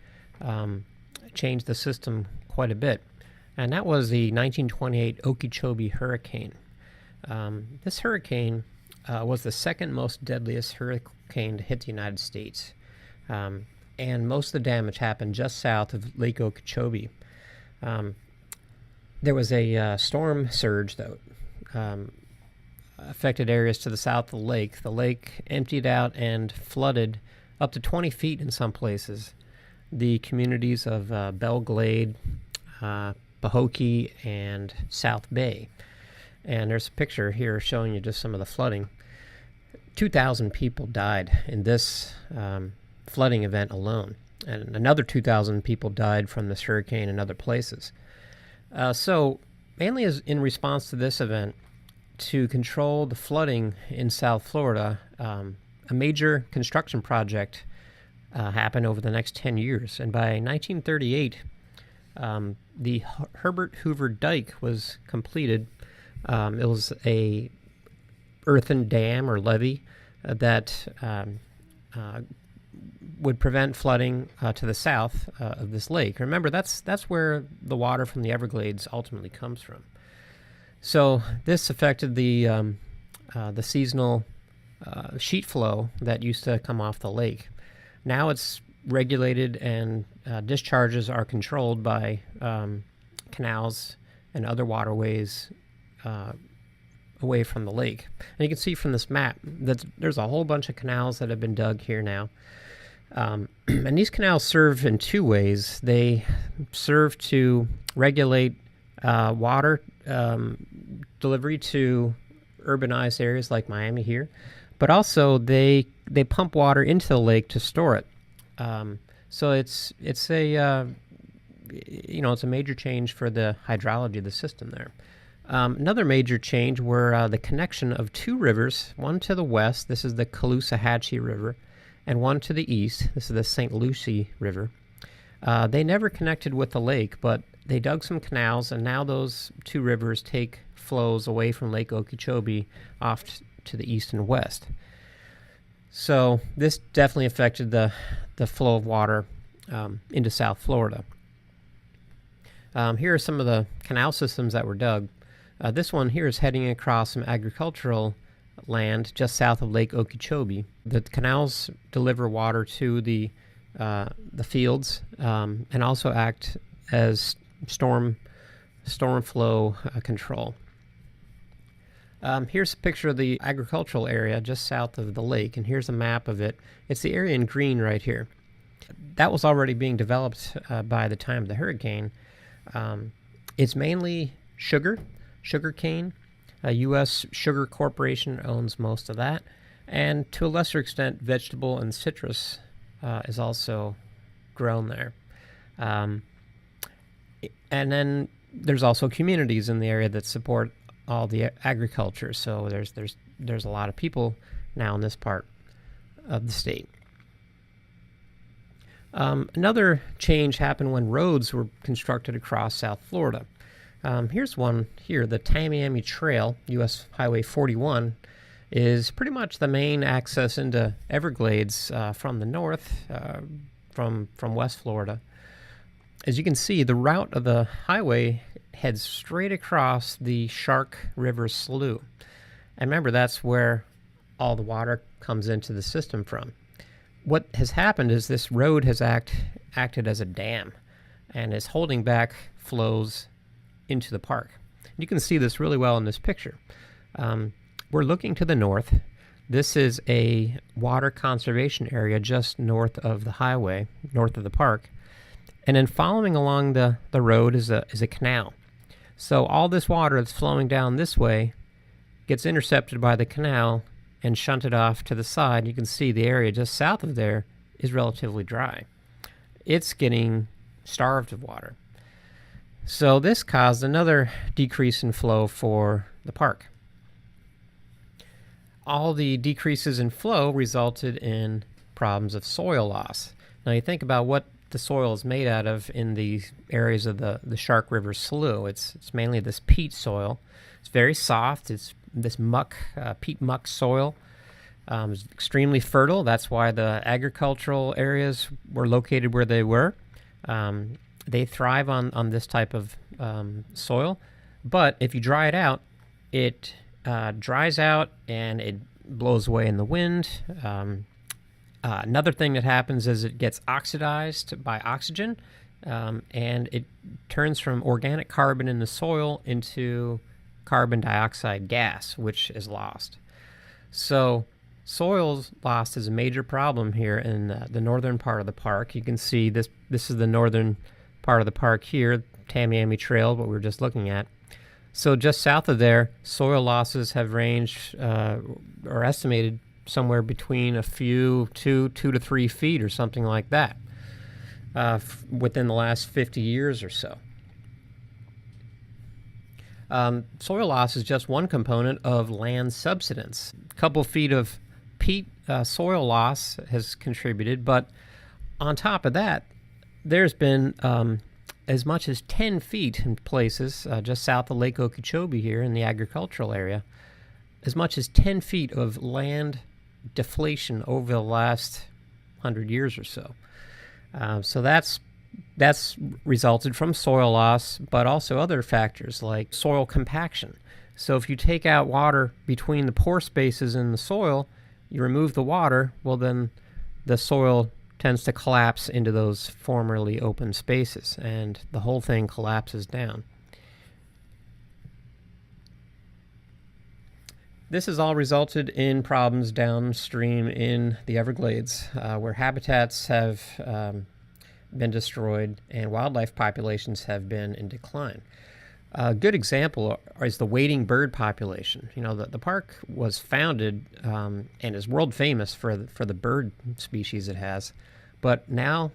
changed the system quite a bit, and that was the 1928 Okeechobee hurricane. This hurricane was the second most deadliest hurricane to hit the United States. And most of the damage happened just south of Lake Okeechobee. There was a storm surge that affected areas to the south of the lake. The lake emptied out and flooded up to 20 feet in some places the communities of Belle Glade, Pahokee, and South Bay. And there's a picture here showing you just some of the flooding. 2,000 people died in this flooding event alone, and another 2,000 people died from this hurricane in other places. So mainly as in response to this event, to control the flooding in South Florida, a major construction project happened over the next 10 years. And by 1938, the Herbert Hoover Dike was completed. It was a earthen dam or levee that would prevent flooding to the south of this lake. Remember, that's where the water from the Everglades ultimately comes from. So this affected the seasonal sheet flow that used to come off the lake. Now it's regulated, and discharges are controlled by canals and other waterways away from the lake. And you can see from this map that there's a whole bunch of canals that have been dug here now. And these canals serve in two ways. They serve to regulate water delivery to urbanized areas like Miami here, but also they pump water into the lake to store it. So it's a it's a major change for the hydrology of the system there. Another major change were the connection of two rivers, one to the west, this is the Calusa River, and one to the east, this is the St. Lucie River. They never connected with the lake, but they dug some canals, and now those two rivers take flows away from Lake Okeechobee off to the east and west. So this definitely affected the flow of water into South Florida. Here are some of the canal systems that were dug. This one here is heading across some agricultural land just south of Lake Okeechobee. The canals deliver water to the fields and also act as storm flow control. Here's a picture of the agricultural area just south of the lake, and here's a map of it. It's the area in green right here. That was already being developed by the time of the hurricane. It's mainly sugarcane. U.S. Sugar Corporation owns most of that, and to a lesser extent, vegetable and citrus is also grown there. And then there's also communities in the area that support all the agriculture. So there's a lot of people now in this part of the state. Another change happened when roads were constructed across South Florida. Here's one here, the Tamiami Trail, U.S. Highway 41, is pretty much the main access into Everglades from the north, from West Florida. As you can see, the route of the highway heads straight across the Shark River Slough. And remember, that's where all the water comes into the system from. What has happened is this road has acted as a dam and is holding back flows into the park. You can see this really well in this picture. We're looking to the north. This is a water conservation area just north of the highway, north of the park. And then following along the road is a canal. So all this water that's flowing down this way gets intercepted by the canal and shunted off to the side. You can see the area just south of there is relatively dry. It's getting starved of water. So this caused another decrease in flow for the park. All the decreases in flow resulted in problems of soil loss. Now you think about what the soil is made out of in the areas of the Shark River Slough. It's mainly this peat soil. It's very soft. It's this muck, peat muck soil. It's extremely fertile. That's why the agricultural areas were located where they were. They thrive on this type of soil. But if you dry it out, it dries out and it blows away in the wind. Another thing that happens is it gets oxidized by oxygen, and it turns from organic carbon in the soil into carbon dioxide gas, which is lost. So soil loss is a major problem here in the northern part of the park. You can see this is the northern part of the park here, Tamiami Trail, what we were just looking at. So just south of there, soil losses have ranged or estimated somewhere between a few, 2 to 3 feet or something like that within the last 50 years or so. Soil loss is just one component of land subsidence. A couple feet of peat soil loss has contributed, but on top of that, there's been as much as 10 feet in places just south of Lake Okeechobee here in the agricultural area, as much as 10 feet of land deflation over the last 100 years or so. So that's resulted from soil loss, but also other factors like soil compaction. So if you take out water between the pore spaces in the soil, you remove the water, well then the soil tends to collapse into those formerly open spaces, and the whole thing collapses down. This has all resulted in problems downstream in the Everglades, where habitats have been destroyed and wildlife populations have been in decline. A good example is the wading bird population. You know, the park was founded and is world famous for the bird species it has, but now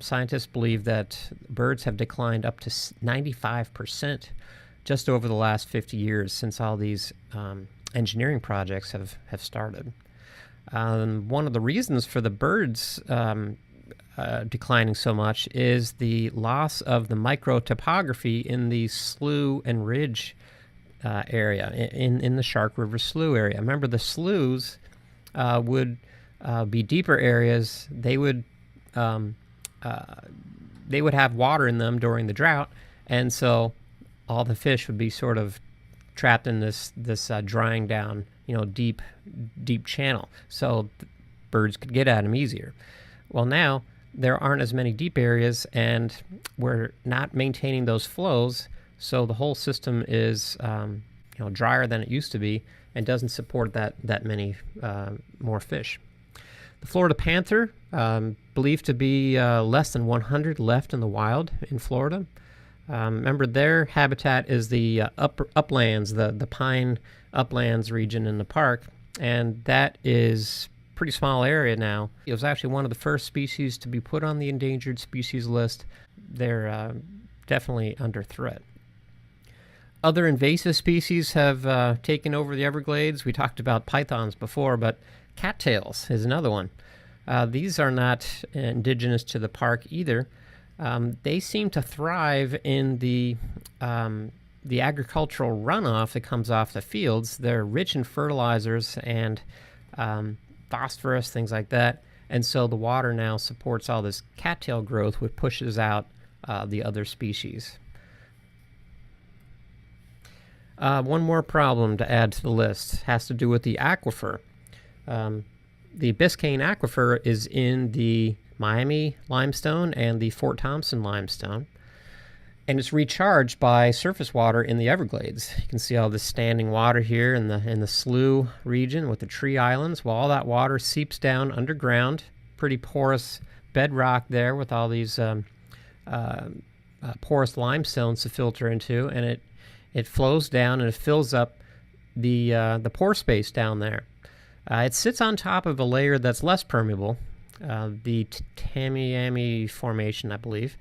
scientists believe that birds have declined up to 95% just over the last 50 years since all these engineering projects have started. One of the reasons for the birds declining so much is the loss of the microtopography in the slough and ridge area, in the Shark River Slough area. Remember, the sloughs would be deeper areas. They would have water in them during the drought, and so all the fish would be sort of trapped in this drying down, deep channel, so birds could get at them easier. Well, now there aren't as many deep areas, and we're not maintaining those flows, so the whole system is drier than it used to be and doesn't support that many more fish. The Florida panther, believed to be less than 100 left in the wild in Florida. Remember, their habitat is the uplands, the pine uplands region in the park, and that is pretty small area now. It was actually one of the first species to be put on the endangered species list. They're definitely under threat. Other invasive species have taken over the Everglades. We talked about pythons before, but cattails is another one. These are not indigenous to the park either. They seem to thrive in the the agricultural runoff that comes off the fields, they're rich in fertilizers and phosphorus, things like that. And so the water now supports all this cattail growth, which pushes out the other species. One more problem to add to the list has to do with the aquifer. The Biscayne Aquifer is in the Miami limestone and the Fort Thompson limestone, and it's recharged by surface water in the Everglades. You can see all this standing water here in the Slough region with the tree islands. Well, all that water seeps down underground, pretty porous bedrock there with all these porous limestones to filter into, and it flows down and it fills up the pore space down there. It sits on top of a layer that's less permeable, the Tamiami Formation, I believe.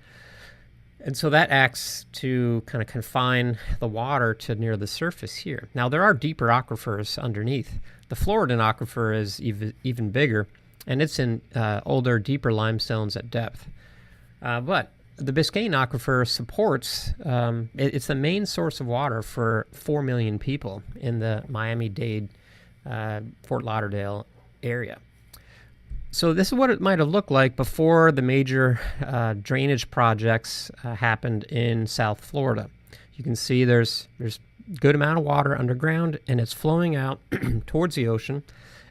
And so that acts to kind of confine the water to near the surface here. Now, there are deeper aquifers underneath. The Floridan aquifer is even bigger, and it's in older, deeper limestones at depth. But the Biscayne aquifer supports, it's the main source of water for 4 million people in the Miami-Dade, Fort Lauderdale area. So this is what it might have looked like before the major drainage projects happened in South Florida. You can see there's good amount of water underground, and it's flowing out towards the ocean,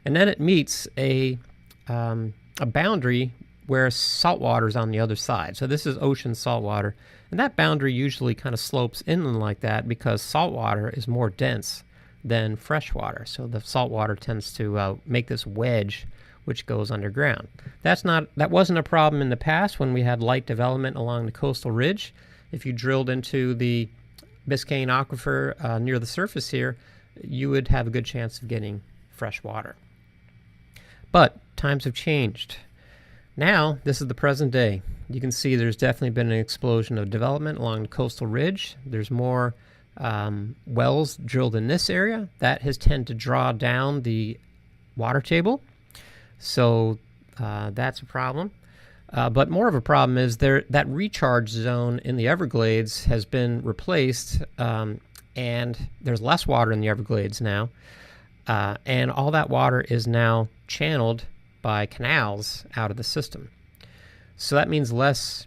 and then it meets a boundary where salt water is on the other side. So this is ocean salt water, and that boundary usually kind of slopes inland like that because salt water is more dense than fresh water. So the salt water tends to make this wedge which goes underground. That wasn't a problem in the past when we had light development along the coastal ridge. If you drilled into the Biscayne aquifer near the surface here, you would have a good chance of getting fresh water. But times have changed. Now, this is the present day. You can see there's definitely been an explosion of development along the coastal ridge. There's more wells drilled in this area. That has tended to draw down the water table. So that's a problem. But more of a problem is that recharge zone in the Everglades has been replaced, and there's less water in the Everglades now. And all that water is now channeled by canals out of the system. So that means less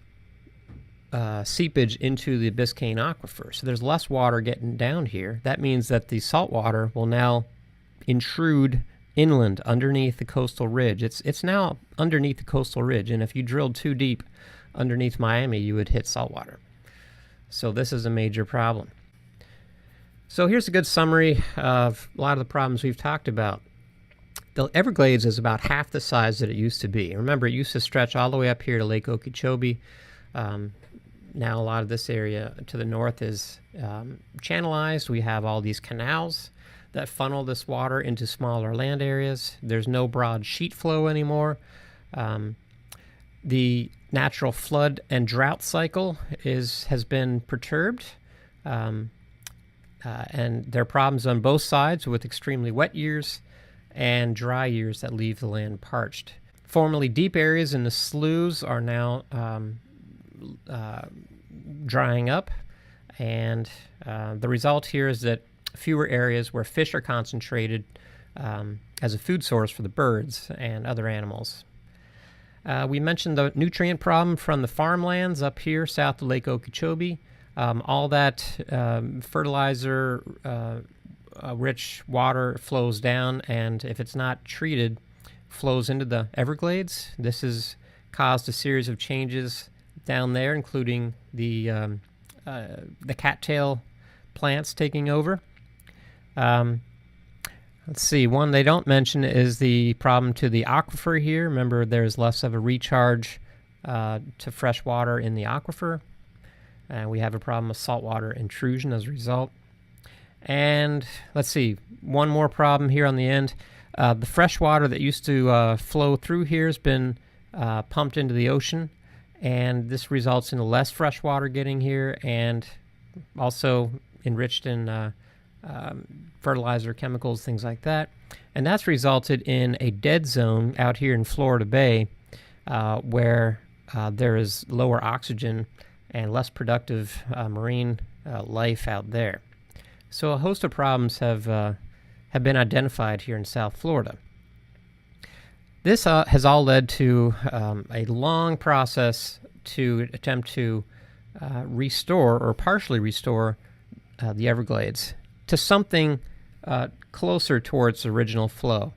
seepage into the Biscayne aquifer. So there's less water getting down here. That means that the salt water will now intrude inland underneath the coastal ridge. It's now underneath the coastal ridge, and if you drilled too deep underneath Miami, you would hit saltwater. So this is a major problem. So here's a good summary of a lot of the problems we've talked about. The Everglades is about half the size that it used to be. Remember, it used to stretch all the way up here to Lake Okeechobee. Now a lot of this area to the north is channelized. We have all these canals that funnel this water into smaller land areas. There's no broad sheet flow anymore. The natural flood and drought cycle has been perturbed. And there are problems on both sides with extremely wet years and dry years that leave the land parched. Formerly deep areas in the sloughs are now drying up, and the result here is that fewer areas where fish are concentrated as a food source for the birds and other animals. We mentioned the nutrient problem from the farmlands up here south of Lake Okeechobee. All that fertilizer rich water flows down, and if it's not treated, flows into the Everglades. This has caused a series of changes down there, including the cattail plants taking over. Let's see, one they don't mention is the problem to the aquifer here. Remember, there's less of a recharge to fresh water in the aquifer. And we have a problem of saltwater intrusion as a result. And let's see, one more problem here on the end. The fresh water that used to flow through here has been pumped into the ocean, and this results in less fresh water getting here and also enriched in fertilizer, chemicals, things like that. And that's resulted in a dead zone out here in Florida Bay where there is lower oxygen and less productive marine life out there. So a host of problems have been identified here in South Florida. This has all led to a long process to attempt to restore or partially restore the Everglades to something closer towards the original flow.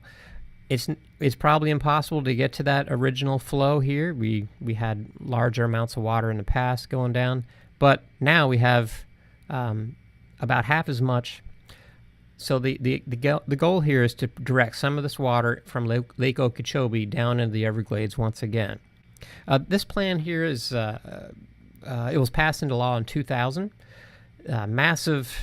It's probably impossible to get to that original flow here. We had larger amounts of water in the past going down, but now we have about half as much. So the goal here is to direct some of this water from Lake Okeechobee down into the Everglades once again. This plan here is it was passed into law in 2000. Massive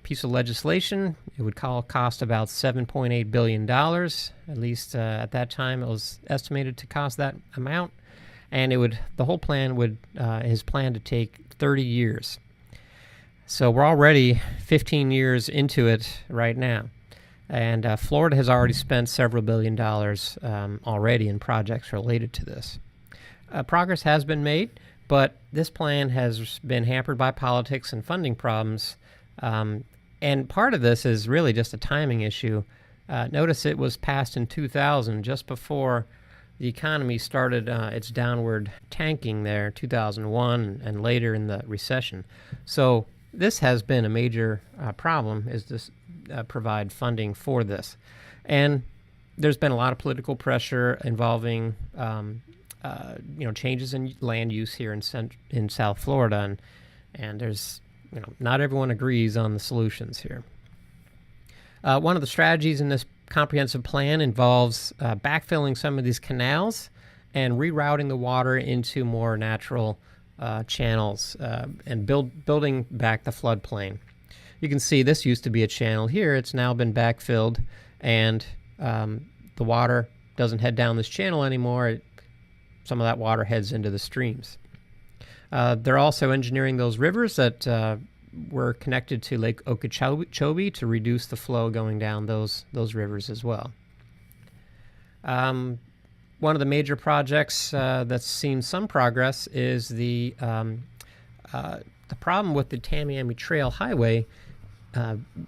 piece of legislation. It would cost about $7.8 billion. At least at that time, it was estimated to cost that amount, and the whole plan is planned to take 30 years. So we're already 15 years into it right now, and Florida has already spent several $billion already in projects related to this. Progress has been made, but this plan has been hampered by politics and funding problems, and part of this is really just a timing issue. Notice it was passed in 2000, just before the economy started its downward tanking there, 2001, and later in the recession. So this has been a major problem, is to provide funding for this. And there's been a lot of political pressure involving changes in land use here in South Florida, and there's not everyone agrees on the solutions here. One of the strategies in this comprehensive plan involves backfilling some of these canals and rerouting the water into more natural channels and building back the floodplain. You can see this used to be a channel here. It's now been backfilled, and the water doesn't head down this channel anymore. Some of that water heads into the streams. They're also engineering those rivers that were connected to Lake Okeechobee to reduce the flow going down those rivers as well. One of the major projects that's seen some progress is the problem with the Tamiami Trail Highway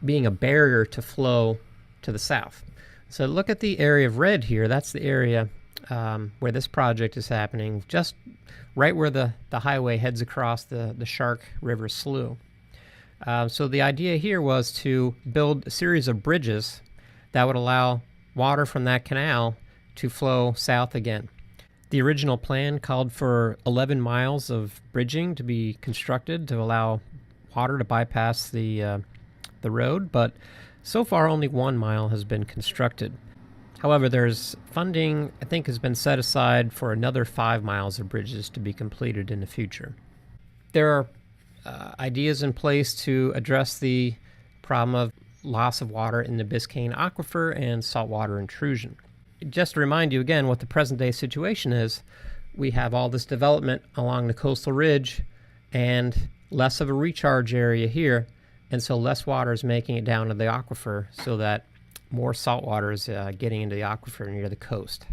being a barrier to flow to the south. So look at the area of red here. That's the area where this project is happening, just right where the highway heads across the Shark River Slough. So the idea here was to build a series of bridges that would allow water from that canal to flow south again. The original plan called for 11 miles of bridging to be constructed to allow water to bypass the road, but so far only 1 mile has been constructed. However, there's funding, I think, has been set aside for another 5 miles of bridges to be completed in the future. There are ideas in place to address the problem of loss of water in the Biscayne aquifer and saltwater intrusion. Just to remind you again what the present-day situation is, we have all this development along the coastal ridge and less of a recharge area here, and so less water is making it down to the aquifer so that more salt water is getting into the aquifer near the coast.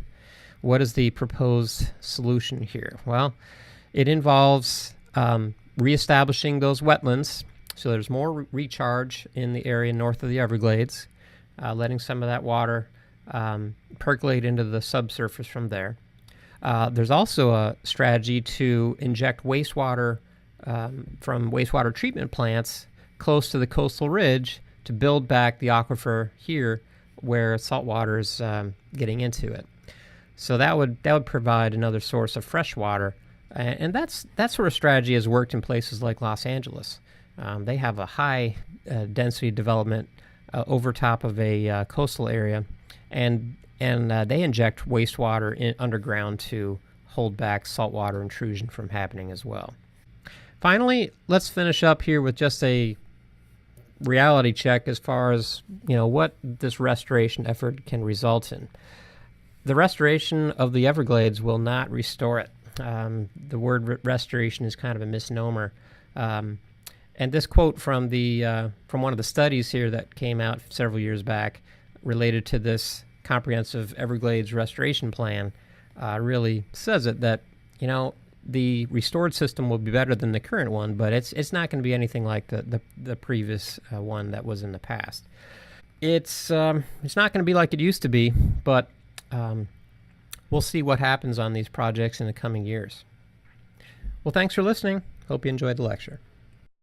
What is the proposed solution here? Well, it involves reestablishing those wetlands so there's more recharge in the area north of the Everglades, letting some of that water percolate into the subsurface from there. There's also a strategy to inject wastewater from wastewater treatment plants close to the coastal ridge to build back the aquifer here where salt water is getting into it. So that would provide another source of fresh water, and that sort of strategy has worked in places like Los Angeles. They have a high density development over top of a coastal area, and they inject wastewater underground to hold back saltwater intrusion from happening as well. Finally, let's finish up here with just a reality check as far as what this restoration effort can result in. The restoration of the Everglades will not restore it. The word restoration is kind of a misnomer. And this quote from one of the studies here that came out several years back related to this comprehensive Everglades restoration plan really says it, that the restored system will be better than the current one, but it's not going to be anything like the previous one that was in the past. It's not going to be like it used to be, but we'll see what happens on these projects in the coming years. Well, thanks for listening. Hope you enjoyed the lecture.